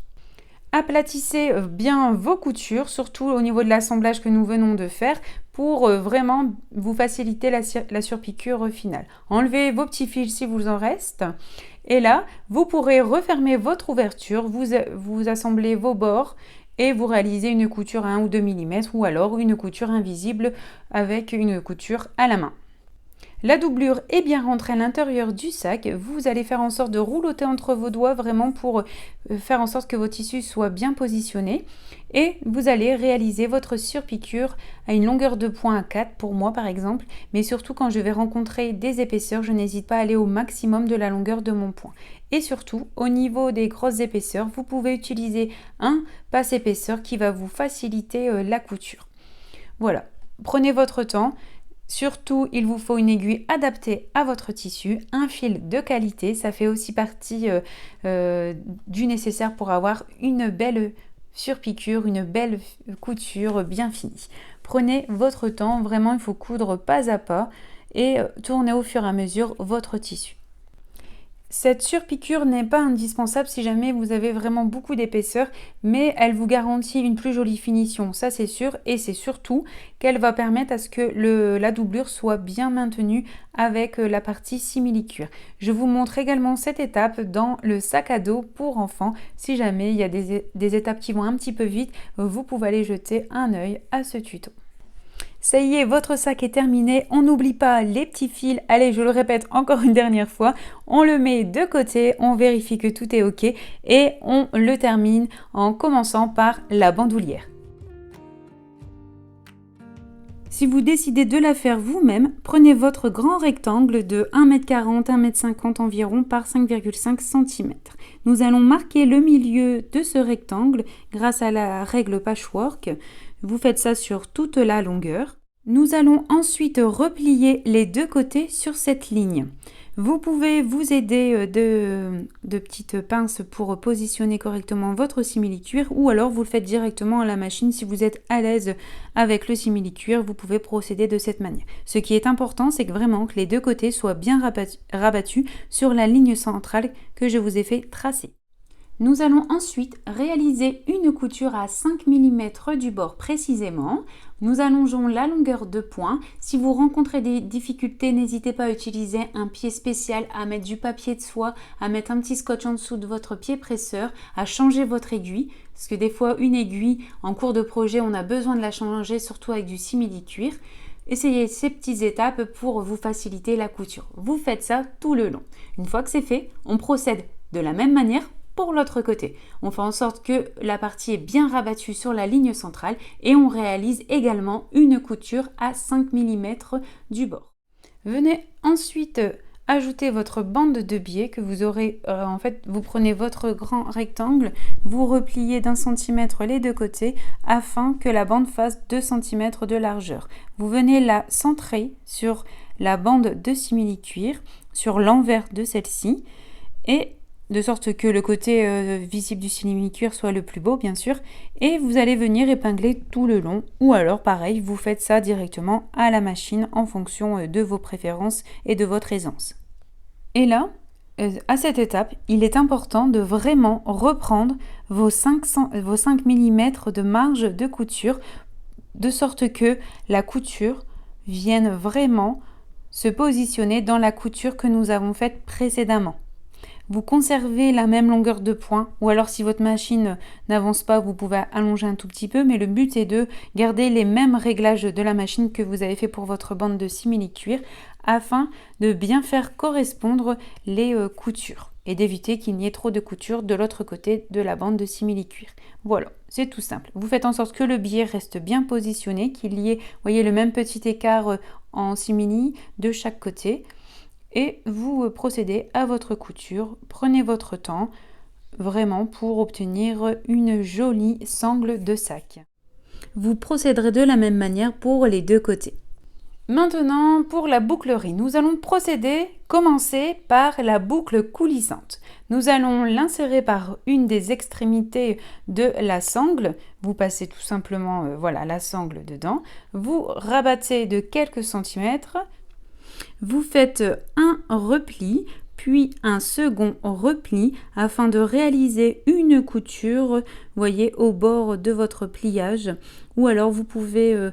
Speaker 1: Aplatissez bien vos coutures, surtout au niveau de l'assemblage que nous venons de faire, pour vraiment vous faciliter la surpiqûre finale. Enlevez vos petits fils si vous en reste. Et là, vous pourrez refermer votre ouverture, vous assemblez vos bords et vous réalisez une couture à 1 ou 2 mm ou alors une couture invisible avec une couture à la main. La doublure est bien rentrée à l'intérieur du sac. Vous allez faire en sorte de roulotter entre vos doigts vraiment pour faire en sorte que vos tissus soient bien positionnés. Et vous allez réaliser votre surpiqûre à une longueur de point à 4 pour moi par exemple. Mais surtout quand je vais rencontrer des épaisseurs, je n'hésite pas à aller au maximum de la longueur de mon point. Et surtout, au niveau des grosses épaisseurs, vous pouvez utiliser un passe épaisseur qui va vous faciliter la couture. Voilà, prenez votre temps. Surtout, il vous faut une aiguille adaptée à votre tissu, un fil de qualité, ça fait aussi partie du nécessaire pour avoir une belle surpiqûre, une belle couture bien finie. Prenez votre temps, vraiment il faut coudre pas à pas et tournez au fur et à mesure votre tissu. Cette surpiqûre n'est pas indispensable si jamais vous avez vraiment beaucoup d'épaisseur, mais elle vous garantit une plus jolie finition, ça c'est sûr, et c'est surtout qu'elle va permettre à ce que la doublure soit bien maintenue avec la partie simili-cuir. Je vous montre également cette étape dans le sac à dos pour enfants. Si jamais il y a des étapes qui vont un petit peu vite, vous pouvez aller jeter un œil à ce tuto. Ça y est, votre sac est terminé. On n'oublie pas les petits fils. Allez, je le répète encore une dernière fois. On le met de côté, on vérifie que tout est OK et on le termine en commençant par la bandoulière. Si vous décidez de la faire vous-même, prenez votre grand rectangle de 1,40 m, 1,50 m environ par 5,5 cm. Nous allons marquer le milieu de ce rectangle grâce à la règle patchwork. Vous faites ça sur toute la longueur. Nous allons ensuite replier les 2 côtés sur cette ligne. Vous pouvez vous aider de petites pinces pour positionner correctement votre simili-cuir ou alors vous le faites directement à la machine. Si vous êtes à l'aise avec le simili-cuir, vous pouvez procéder de cette manière. Ce qui est important, c'est que vraiment que les 2 côtés soient bien rabattus sur la ligne centrale que je vous ai fait tracer. Nous allons ensuite réaliser une couture à 5 mm du bord précisément. Nous allongeons la longueur de point. Si vous rencontrez des difficultés, n'hésitez pas à utiliser un pied spécial, à mettre du papier de soie, à mettre un petit scotch en dessous de votre pied presseur, à changer votre aiguille. Parce que des fois, une aiguille, en cours de projet, on a besoin de la changer, surtout avec du simili-cuir. Essayez ces petites étapes pour vous faciliter la couture. Vous faites ça tout le long. Une fois que c'est fait, on procède de la même manière pour l'autre côté. On fait en sorte que la partie est bien rabattue sur la ligne centrale et on réalise également une couture à 5 mm du bord. Venez ensuite ajouter votre bande de biais que vous aurez, en fait, vous prenez votre grand rectangle, vous repliez d'1 centimètre les deux côtés afin que la bande fasse 2 cm de largeur. Vous venez la centrer sur la bande de simili-cuir, sur l'envers de celle-ci et de sorte que le côté visible du simili-cuir soit le plus beau, bien sûr, et vous allez venir épingler tout le long, ou alors pareil, vous faites ça directement à la machine en fonction de vos préférences et de votre aisance. Et là, à cette étape, il est important de vraiment reprendre vos 5 mm de marge de couture, de sorte que la couture vienne vraiment se positionner dans la couture que nous avons faite précédemment. Vous conservez la même longueur de point, ou alors si votre machine n'avance pas, vous pouvez allonger un tout petit peu, mais le but est de garder les mêmes réglages de la machine que vous avez fait pour votre bande de simili-cuir, afin de bien faire correspondre les coutures et d'éviter qu'il n'y ait trop de couture de l'autre côté de la bande de simili-cuir. Voilà, c'est tout simple. Vous faites en sorte que le biais reste bien positionné, qu'il y ait, voyez, le même petit écart en simili de chaque côté. Et vous procédez à votre couture, prenez votre temps vraiment pour obtenir une jolie sangle de sac. Vous procéderez de la même manière pour les deux côtés. Maintenant, pour la bouclerie, nous allons commencer par la boucle coulissante. Nous allons l'insérer par une des extrémités de la sangle. Vous passez tout simplement la sangle dedans. Vous rabattez de quelques centimètres. Vous faites un repli, puis un second repli afin de réaliser une couture, voyez, au bord de votre pliage. Ou alors vous pouvez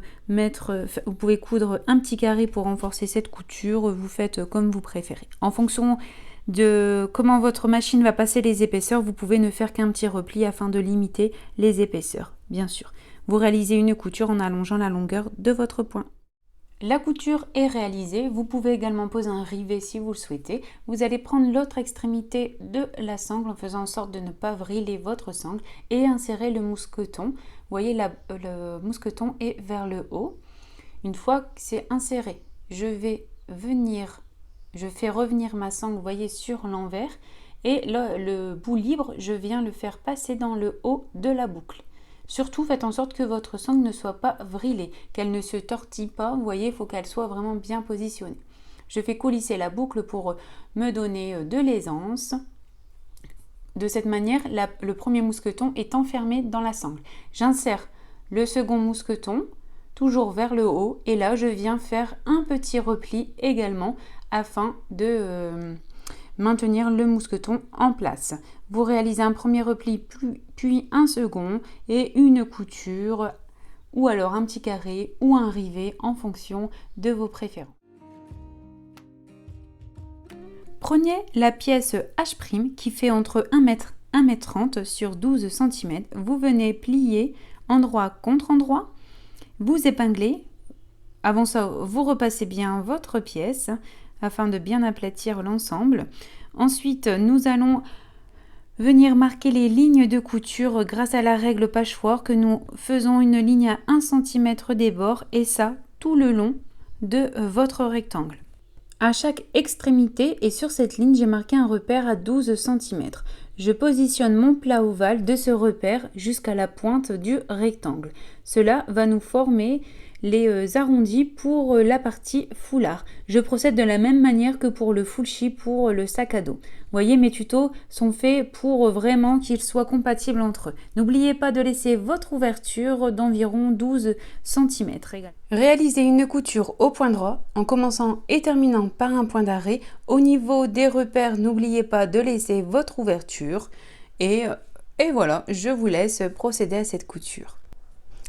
Speaker 1: coudre un petit carré pour renforcer cette couture. Vous faites comme vous préférez. En fonction de comment votre machine va passer les épaisseurs, vous pouvez ne faire qu'un petit repli afin de limiter les épaisseurs, bien sûr. Vous réalisez une couture en allongeant la longueur de votre point. La couture est réalisée, vous pouvez également poser un rivet si vous le souhaitez. Vous allez prendre l'autre extrémité de la sangle en faisant en sorte de ne pas vriller votre sangle et insérer le mousqueton. Vous voyez, le mousqueton est vers le haut. Une fois que c'est inséré, je fais revenir ma sangle, vous voyez, sur l'envers et le bout libre, je viens le faire passer dans le haut de la boucle. Surtout, faites en sorte que votre sangle ne soit pas vrillée, qu'elle ne se tortille pas. Vous voyez, il faut qu'elle soit vraiment bien positionnée. Je fais coulisser la boucle pour me donner de l'aisance. De cette manière, le premier mousqueton est enfermé dans la sangle. J'insère le second mousqueton, toujours vers le haut. Et là, je viens faire un petit repli également afin de maintenir le mousqueton en place. Vous réalisez un premier repli, puis un second et une couture ou alors un petit carré ou un rivet en fonction de vos préférences. Prenez la pièce H' qui fait entre 1 m, 1 m 30 sur 12 cm. Vous venez plier endroit contre endroit, vous épinglez. Avant ça, vous repassez bien votre pièce afin de bien aplatir l'ensemble. Ensuite, nous allons venir marquer les lignes de couture grâce à la règle patchwork. Nous faisons une ligne à 1 cm des bords et ça tout le long de votre rectangle. À chaque extrémité et sur cette ligne, j'ai marqué un repère à 12 cm. Je positionne mon plat ovale de ce repère jusqu'à la pointe du rectangle. Cela va nous former les arrondis pour la partie foulard. Je procède de la même manière que pour le full-chi pour le sac à dos. Vous voyez, mes tutos sont faits pour vraiment qu'ils soient compatibles entre eux. N'oubliez pas de laisser votre ouverture d'environ 12 cm. Réalisez une couture au point droit en commençant et terminant par un point d'arrêt. Au niveau des repères, n'oubliez pas de laisser votre ouverture. et voilà, je vous laisse procéder à cette couture.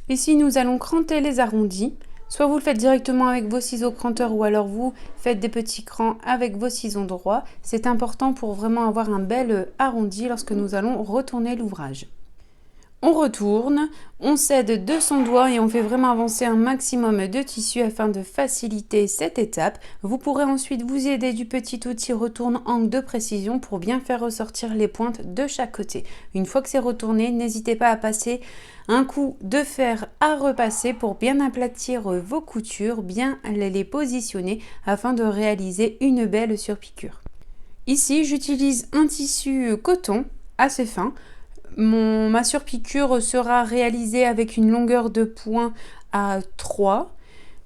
Speaker 1: Ici, nous allons cranter les arrondis. Soit vous le faites directement avec vos ciseaux cranteurs ou alors vous faites des petits crans avec vos ciseaux droits. C'est important pour vraiment avoir un bel arrondi lorsque nous allons retourner l'ouvrage. On retourne, on cède de son doigt et on fait vraiment avancer un maximum de tissu afin de faciliter cette étape. Vous pourrez ensuite vous aider du petit outil retourne angle de précision pour bien faire ressortir les pointes de chaque côté. Une fois que c'est retourné, n'hésitez pas à passer un coup de fer à repasser pour bien aplatir vos coutures, bien les positionner afin de réaliser une belle surpiqûre. Ici, j'utilise un tissu coton assez fin. Ma surpiqûre sera réalisée avec une longueur de point à 3.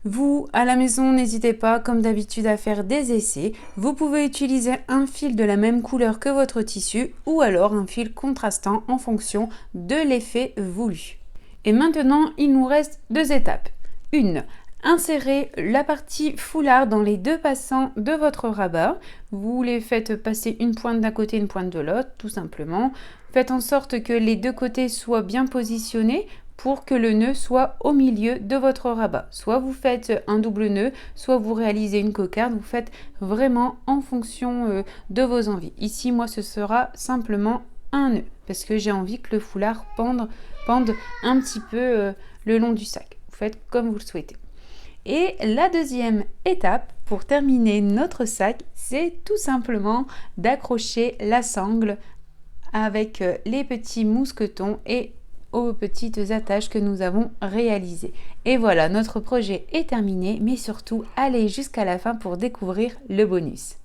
Speaker 1: Vous, à la maison, n'hésitez pas, comme d'habitude, à faire des essais. Vous pouvez utiliser un fil de la même couleur que votre tissu ou alors un fil contrastant en fonction de l'effet voulu. Et maintenant, il nous reste 2 étapes. Une, insérez la partie foulard dans les 2 passants de votre rabat. Vous les faites passer une pointe d'un côté, une pointe de l'autre, tout simplement. Faites en sorte que les 2 côtés soient bien positionnés pour que le nœud soit au milieu de votre rabat. Soit vous faites un double nœud, soit vous réalisez une cocarde. Vous faites vraiment en fonction de vos envies. Ici, moi, ce sera simplement un nœud parce que j'ai envie que le foulard pende un petit peu le long du sac. Vous faites comme vous le souhaitez. Et la deuxième étape pour terminer notre sac, c'est tout simplement d'accrocher la sangle avec les petits mousquetons et aux petites attaches que nous avons réalisées. Et voilà, notre projet est terminé, mais surtout, allez jusqu'à la fin pour découvrir le bonus.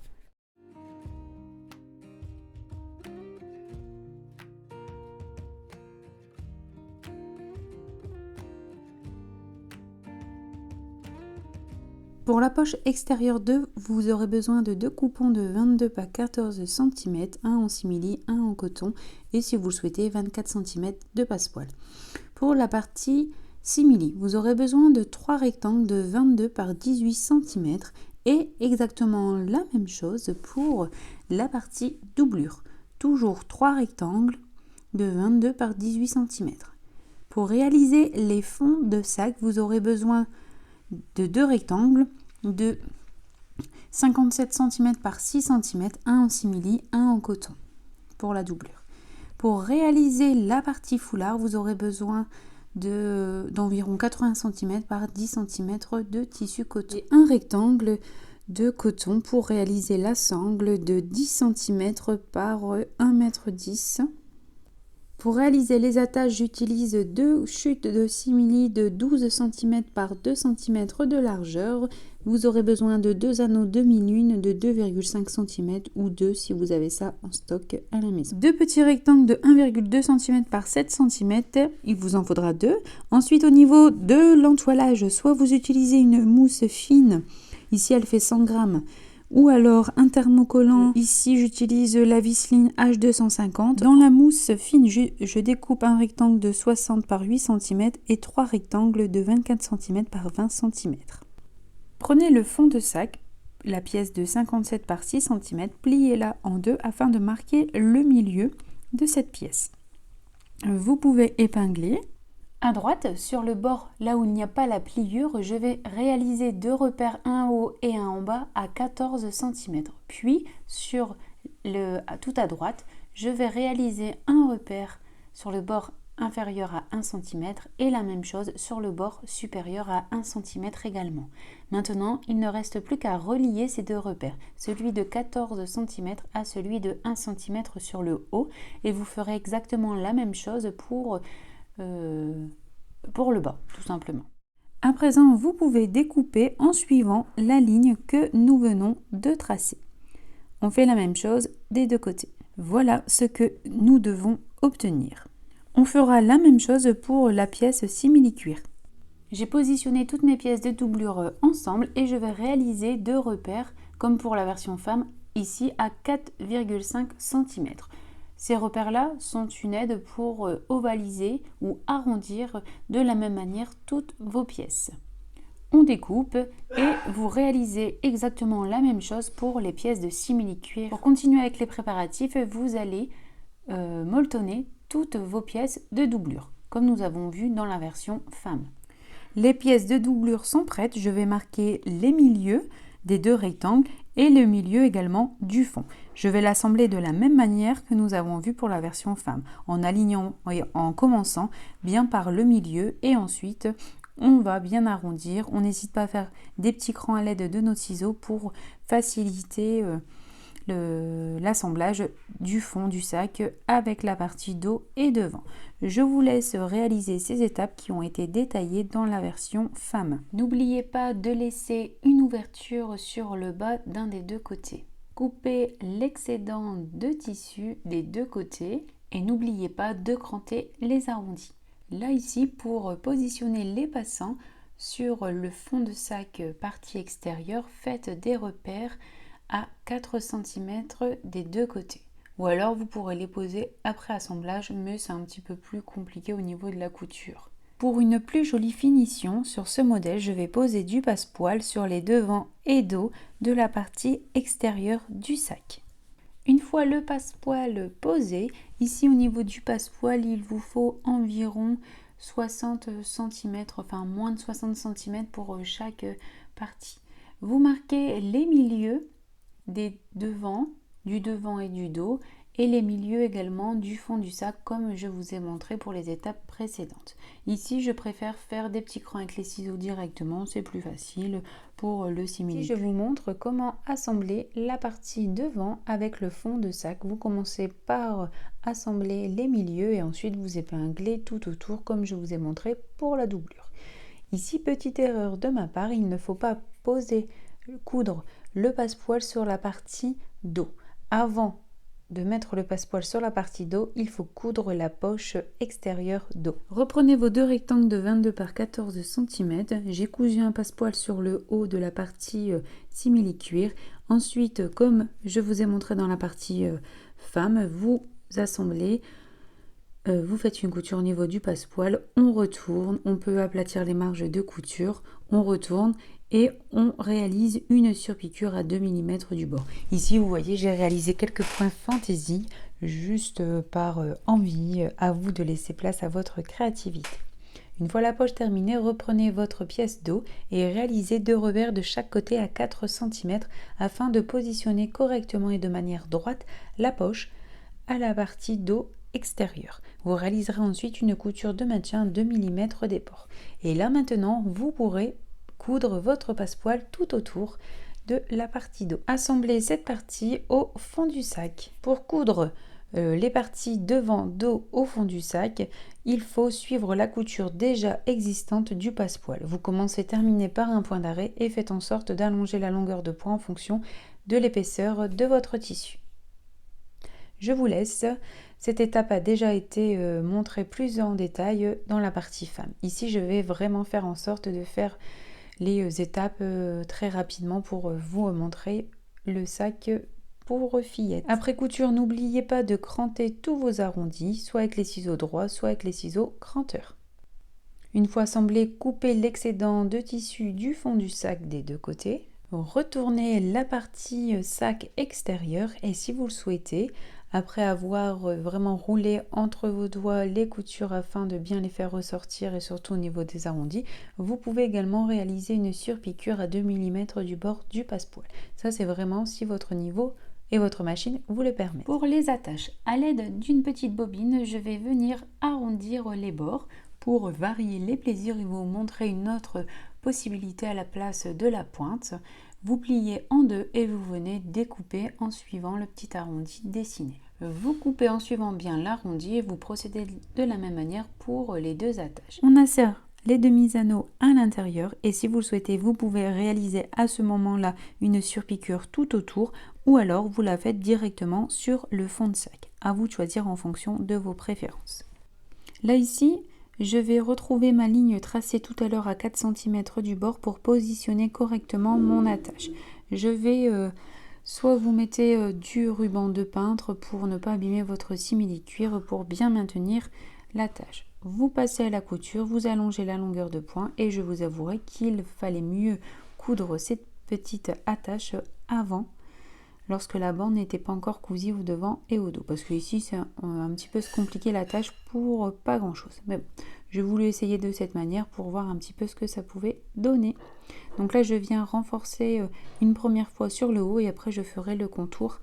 Speaker 1: Pour la poche extérieure 2, vous aurez besoin de 2 coupons de 22 par 14 cm, un en simili, un en coton et si vous le souhaitez 24 cm de passepoil. Pour la partie simili, vous aurez besoin de 3 rectangles de 22 par 18 cm et exactement la même chose pour la partie doublure. Toujours 3 rectangles de 22 par 18 cm. Pour réaliser les fonds de sac, vous aurez besoin de 2 rectangles de 57 cm par 6 cm, un en simili, un en coton pour la doublure. Pour réaliser la partie foulard, vous aurez besoin d'environ 80 cm par 10 cm de tissu coton. Et un rectangle de coton pour réaliser la sangle de 10 cm par 1,10 m. Pour réaliser les attaches, j'utilise 2 chutes de simili de 12 cm par 2 cm de largeur. Vous aurez besoin de 2 anneaux demi-lune de 2,5 cm ou 2 si vous avez ça en stock à la maison. 2 petits rectangles de 1,2 cm par 7 cm, il vous en faudra 2. Ensuite, au niveau de l'entoilage, soit vous utilisez une mousse fine, ici elle fait 100 g, ou alors un thermocollant. Ici j'utilise la Visseline H250. Dans la mousse fine, je découpe un rectangle de 60 par 8 cm et 3 rectangles de 24 cm par 20 cm. Prenez le fond de sac, la pièce de 57 par 6 cm, pliez-la en deux afin de marquer le milieu de cette pièce. Vous pouvez épingler. À droite, sur le bord, là où il n'y a pas la pliure, je vais réaliser 2 repères, un en haut et un en bas à 14 cm. Puis, tout à droite, je vais réaliser un repère sur le bord inférieur à 1 cm et la même chose sur le bord supérieur à 1 cm également. Maintenant, il ne reste plus qu'à relier ces 2 repères, celui de 14 cm à celui de 1 cm sur le haut, et vous ferez exactement la même chose pour le bas, tout simplement. À présent, vous pouvez découper en suivant la ligne que nous venons de tracer. On fait la même chose des 2 côtés. Voilà ce que nous devons obtenir. On fera la même chose pour la pièce simili-cuir. J'ai positionné toutes mes pièces de doublure ensemble et je vais réaliser 2 repères, comme pour la version femme, ici à 4,5 cm. Ces repères-là sont une aide pour ovaliser ou arrondir de la même manière toutes vos pièces. On découpe et vous réalisez exactement la même chose pour les pièces de simili-cuir. Pour continuer avec les préparatifs, vous allez molletonner toutes vos pièces de doublure, comme nous avons vu dans la version femme. Les pièces de doublure sont prêtes, je vais marquer les milieux des deux rectangles et le milieu également du fond. Je vais l'assembler de la même manière que nous avons vu pour la version femme, en alignant et en commençant bien par le milieu et ensuite on va bien arrondir. On n'hésite pas à faire des petits crans à l'aide de nos ciseaux pour faciliter l'assemblage du fond du sac avec la partie dos et devant. Je vous laisse réaliser ces étapes qui ont été détaillées dans la version femme. N'oubliez pas de laisser une ouverture sur le bas d'un des deux côtés. Coupez l'excédent de tissu des deux côtés et n'oubliez pas de cranter les arrondis. Là ici, pour positionner les passants sur le fond de sac partie extérieure, faites des repères à 4 cm des deux côtés. Ou alors vous pourrez les poser après assemblage, mais c'est un petit peu plus compliqué au niveau de la couture. Pour une plus jolie finition sur ce modèle, je vais poser du passepoil sur les devants et dos de la partie extérieure du sac. Une fois le passepoil posé, ici au niveau du passepoil, il vous faut environ 60 cm, enfin moins de 60 cm pour chaque partie. Vous marquez les milieux des devants, du devant et du dos, et les milieux également du fond du sac comme je vous ai montré pour les étapes précédentes. Ici je préfère faire des petits crans avec les ciseaux directement, c'est plus facile pour le simili-cuir. Je vous montre comment assembler la partie devant avec le fond de sac. Vous commencez par assembler les milieux et ensuite vous épinglez tout autour comme je vous ai montré pour la doublure. Ici, petite erreur de ma part, il ne faut pas coudre le passepoil sur la partie dos. Avant de mettre le passepoil sur la partie dos, il faut coudre la poche extérieure dos. Reprenez vos deux rectangles de 22 par 14 cm. J'ai cousu un passepoil sur le haut de la partie simili-cuir. Ensuite, comme je vous ai montré dans la partie femme, vous assemblez, vous faites une couture au niveau du passepoil, on retourne, on peut aplatir les marges de couture, on retourne et on réalise une surpiqûre à 2 mm du bord. Ici, vous voyez, j'ai réalisé quelques points fantaisie, juste par envie, à vous de laisser place à votre créativité. Une fois la poche terminée, reprenez votre pièce dos et réalisez 2 revers de chaque côté à 4 cm afin de positionner correctement et de manière droite la poche à la partie dos extérieure. Vous réaliserez ensuite une couture de maintien 2 mm des bords. Et là maintenant, vous pourrez coudre votre passepoil tout autour de la partie dos. Assemblez cette partie au fond du sac. Pour coudre les parties devant, dos au fond du sac, il faut suivre la couture déjà existante du passepoil. Vous commencez et terminez par un point d'arrêt et faites en sorte d'allonger la longueur de point en fonction de l'épaisseur de votre tissu. Je vous laisse. Cette étape a déjà été montrée plus en détail dans la partie femme. Ici, je vais vraiment faire en sorte de faire les étapes très rapidement pour vous montrer le sac pour fillettes. Après couture, n'oubliez pas de cranter tous vos arrondis, soit avec les ciseaux droits, soit avec les ciseaux cranteurs. Une fois assemblé, coupez l'excédent de tissu du fond du sac des deux côtés. Retournez la partie sac extérieur et si vous le souhaitez, après avoir vraiment roulé entre vos doigts les coutures afin de bien les faire ressortir et surtout au niveau des arrondis, vous pouvez également réaliser une surpiqûre à 2 mm du bord du passepoil. Ça c'est vraiment si votre niveau et votre machine vous le permettent. Pour les attaches, à l'aide d'une petite bobine, je vais venir arrondir les bords pour varier les plaisirs et vous montrer une autre possibilité à la place de la pointe. Vous pliez en deux et vous venez découper en suivant le petit arrondi dessiné. Vous coupez en suivant bien l'arrondi et vous procédez de la même manière pour les deux attaches. On insère les demi-anneaux à l'intérieur et si vous le souhaitez, vous pouvez réaliser à ce moment-là une surpiqûre tout autour ou alors vous la faites directement sur le fond de sac. À vous de choisir en fonction de vos préférences. Là ici, je vais retrouver ma ligne tracée tout à l'heure à 4 cm du bord pour positionner correctement mon attache. Je vais soit vous mettez du ruban de peintre pour ne pas abîmer votre simili-cuir pour bien maintenir l'attache. Vous passez à la couture, vous allongez la longueur de point et je vous avouerai qu'il fallait mieux coudre cette petite attache avant lorsque la bande n'était pas encore cousue au devant et au dos. Parce que ici, c'est un petit peu se compliquer la tâche pour pas grand chose. Mais bon, je voulais essayer de cette manière pour voir un petit peu ce que ça pouvait donner. Donc là, je viens renforcer une première fois sur le haut et après, je ferai le contour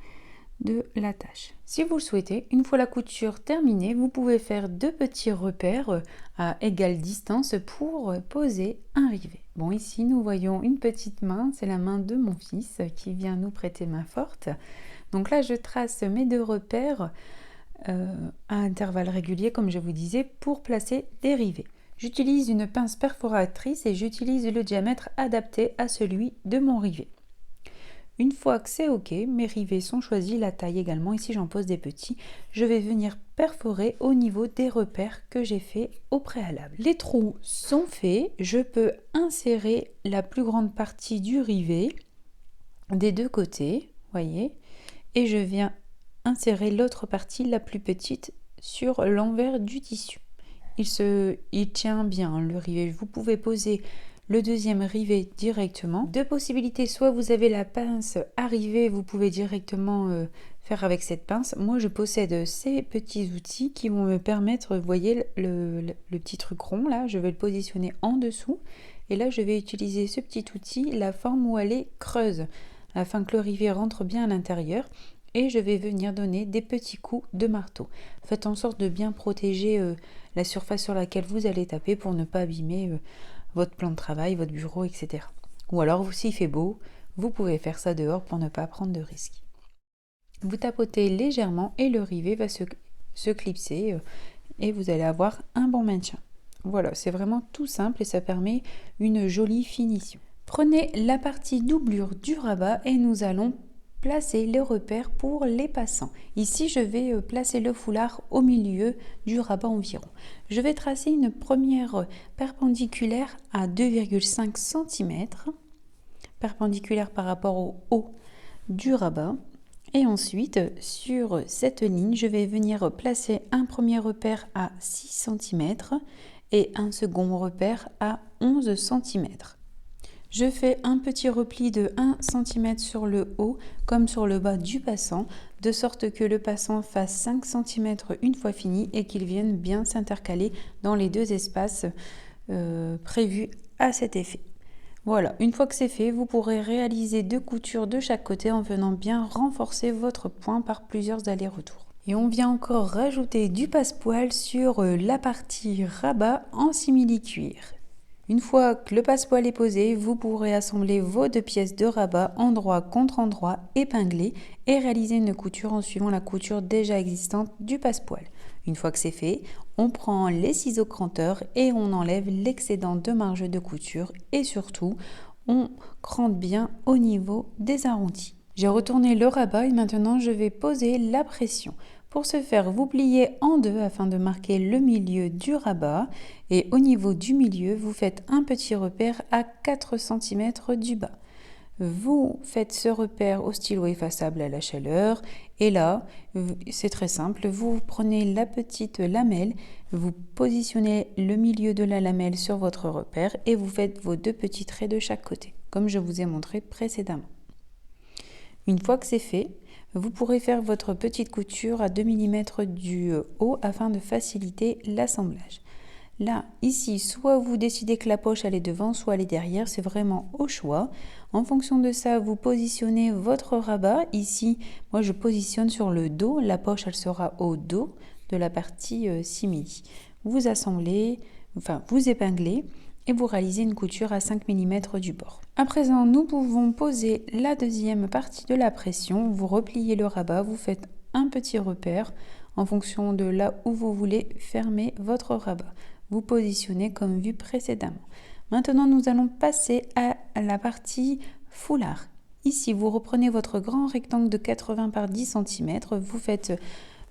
Speaker 1: de la tâche. Si vous le souhaitez, une fois la couture terminée, vous pouvez faire 2 petits repères à égale distance pour poser un rivet. Bon, ici nous voyons une petite main, c'est la main de mon fils qui vient nous prêter main forte. Donc là, je trace mes 2 repères à intervalles réguliers, comme je vous disais, pour placer des rivets. J'utilise une pince perforatrice et j'utilise le diamètre adapté à celui de mon rivet. Une fois que c'est ok, mes rivets sont choisis, la taille également, ici j'en pose des petits, je vais venir perforer au niveau des repères que j'ai fait au préalable. Les trous sont faits, je peux insérer la plus grande partie du rivet des 2 côtés, voyez, et je viens insérer l'autre partie, la plus petite, sur l'envers du tissu. Il tient bien le rivet, vous pouvez poser le deuxième rivet directement. 2 possibilités, soit vous avez la pince à rivet, vous pouvez directement faire avec cette pince. Moi je possède ces petits outils qui vont me permettre, vous voyez le petit truc rond là, je vais le positionner en dessous et là je vais utiliser ce petit outil, la forme où elle est creuse, afin que le rivet rentre bien à l'intérieur. Et je vais venir donner des petits coups de marteau. Faites en sorte de bien protéger la surface sur laquelle vous allez taper pour ne pas abîmer votre plan de travail, votre bureau, etc. Ou alors, s'il fait beau, vous pouvez faire ça dehors pour ne pas prendre de risques. Vous tapotez légèrement et le rivet va se clipser et vous allez avoir un bon maintien. Voilà, c'est vraiment tout simple et ça permet une jolie finition. Prenez la partie doublure du rabat et nous allons placer les repères pour les passants. Ici, je vais placer le foulard au milieu du rabat environ. Je vais tracer une première perpendiculaire à 2,5 cm, perpendiculaire par rapport au haut du rabat. Et ensuite, sur cette ligne, je vais venir placer un premier repère à 6 cm et un second repère à 11 cm. Je fais un petit repli de 1 cm sur le haut comme sur le bas du passant, de sorte que le passant fasse 5 cm une fois fini et qu'il vienne bien s'intercaler dans les 2 espaces prévus à cet effet. Voilà, une fois que c'est fait, vous pourrez réaliser 2 coutures de chaque côté en venant bien renforcer votre point par plusieurs allers-retours. Et on vient encore rajouter du passepoil sur la partie rabat en simili-cuir. Une fois que le passepoil est posé, vous pourrez assembler vos 2 pièces de rabat endroit contre endroit épinglées et réaliser une couture en suivant la couture déjà existante du passepoil. Une fois que c'est fait, on prend les ciseaux cranteurs et on enlève l'excédent de marge de couture et surtout, on crante bien au niveau des arrondis. J'ai retourné le rabat et maintenant je vais poser la pression. Pour ce faire, vous pliez en 2 afin de marquer le milieu du rabat et au niveau du milieu, vous faites un petit repère à 4 cm du bas. Vous faites ce repère au stylo effaçable à la chaleur et là, c'est très simple, vous prenez la petite lamelle, vous positionnez le milieu de la lamelle sur votre repère et vous faites vos 2 petits traits de chaque côté, comme je vous ai montré précédemment. Une fois que c'est fait, vous pourrez faire votre petite couture à 2 mm du haut afin de faciliter l'assemblage. Là, ici, soit vous décidez que la poche elle est devant, soit elle est derrière, c'est vraiment au choix. En fonction de ça, vous positionnez votre rabat. Ici, moi je positionne sur le dos, la poche elle sera au dos de la partie simili. Vous assemblez, enfin vous épinglez et vous réalisez une couture à 5 mm du bord. À présent, nous pouvons poser la deuxième partie de la pression. Vous repliez le rabat, vous faites un petit repère en fonction de là où vous voulez fermer votre rabat. Vous positionnez comme vu précédemment. Maintenant, nous allons passer à la partie foulard. Ici, vous reprenez votre grand rectangle de 80 par 10 cm, vous faites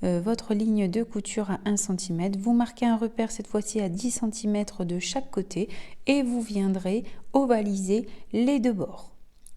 Speaker 1: votre ligne de couture à 1 cm, vous marquez un repère cette fois-ci à 10 cm de chaque côté et vous viendrez ovaliser les 2 bords.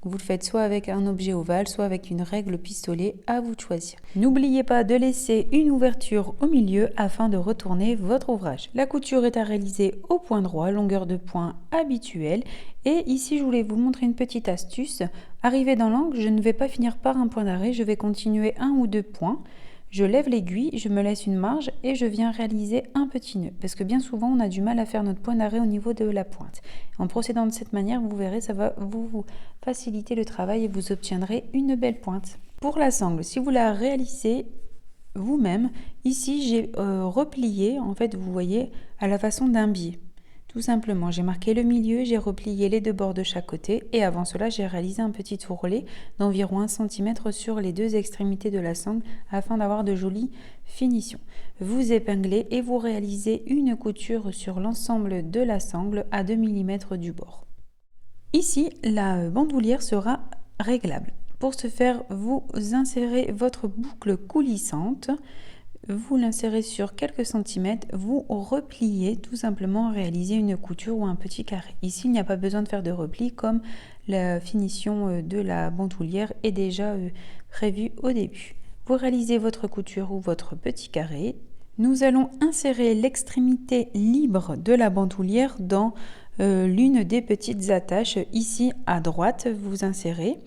Speaker 2: Vous le faites soit avec un objet ovale, soit avec une règle pistolet, à vous de choisir. N'oubliez pas de laisser une ouverture au milieu afin de retourner votre ouvrage. La couture est à réaliser au point droit, longueur de point habituelle. Et ici, je voulais vous montrer une petite astuce. Arrivé dans l'angle, je ne vais pas finir par un point d'arrêt, je vais continuer un ou deux points. Je lève l'aiguille, je me laisse une marge et je viens réaliser un petit nœud. Parce que bien souvent, on a du mal à faire notre point d'arrêt au niveau de la pointe. En procédant de cette manière, vous verrez, ça va vous faciliter le travail et vous obtiendrez une belle pointe. Pour la sangle, si vous la réalisez vous-même, ici j'ai replié, en fait, vous voyez, à la façon d'un biais. Tout simplement, j'ai marqué le milieu, j'ai replié les deux bords de chaque côté et avant cela, j'ai réalisé un petit ourlet d'environ 1 cm sur les deux extrémités de la sangle afin d'avoir de jolies finitions. Vous épinglez et vous réalisez une couture sur l'ensemble de la sangle à 2 mm du bord. Ici, la bandoulière sera réglable. Pour ce faire, vous insérez votre boucle coulissante. Vous l'insérez sur quelques centimètres, vous repliez tout simplement, réaliser une couture ou un petit carré. Ici, il n'y a pas besoin de faire de repli comme la finition de la bandoulière est déjà prévue au début. Vous réalisez votre couture ou votre petit carré. Nous allons insérer l'extrémité libre de la bandoulière dans l'une des petites attaches. Ici à droite, vous insérez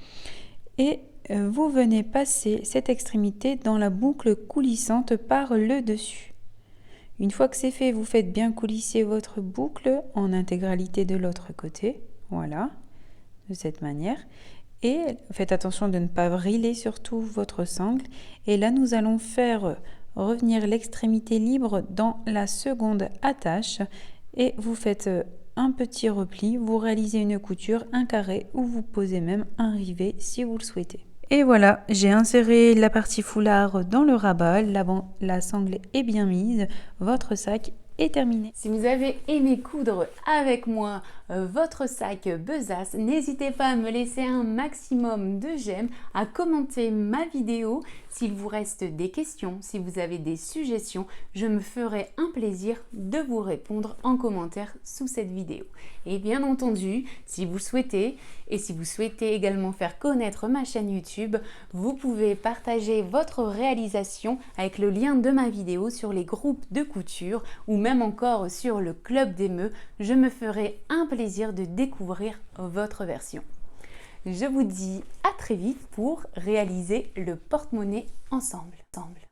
Speaker 2: et vous venez passer cette extrémité dans la boucle coulissante par le dessus. Une fois que c'est fait, vous faites bien coulisser votre boucle en intégralité de l'autre côté. Voilà, de cette manière. Et faites attention de ne pas vriller surtout votre sangle. Et là, nous allons faire revenir l'extrémité libre dans la seconde attache. Et vous faites un petit repli, vous réalisez une couture, un carré ou vous posez même un rivet si vous le souhaitez. Et voilà, j'ai inséré la partie foulard dans le rabat, la sangle est bien mise, votre sac est terminé.
Speaker 1: Si vous avez aimé coudre avec moi votre sac Besace, n'hésitez pas à me laisser un maximum de j'aime, à commenter ma vidéo. S'il vous reste des questions, si vous avez des suggestions, je me ferai un plaisir de vous répondre en commentaire sous cette vidéo. Et bien entendu, si vous souhaitez, et si vous souhaitez également faire connaître ma chaîne YouTube, vous pouvez partager votre réalisation avec le lien de ma vidéo sur les groupes de couture ou même encore sur le club d'émeu. Je me ferai un plaisir de découvrir votre version. Je vous dis à très vite pour réaliser le porte-monnaie ensemble.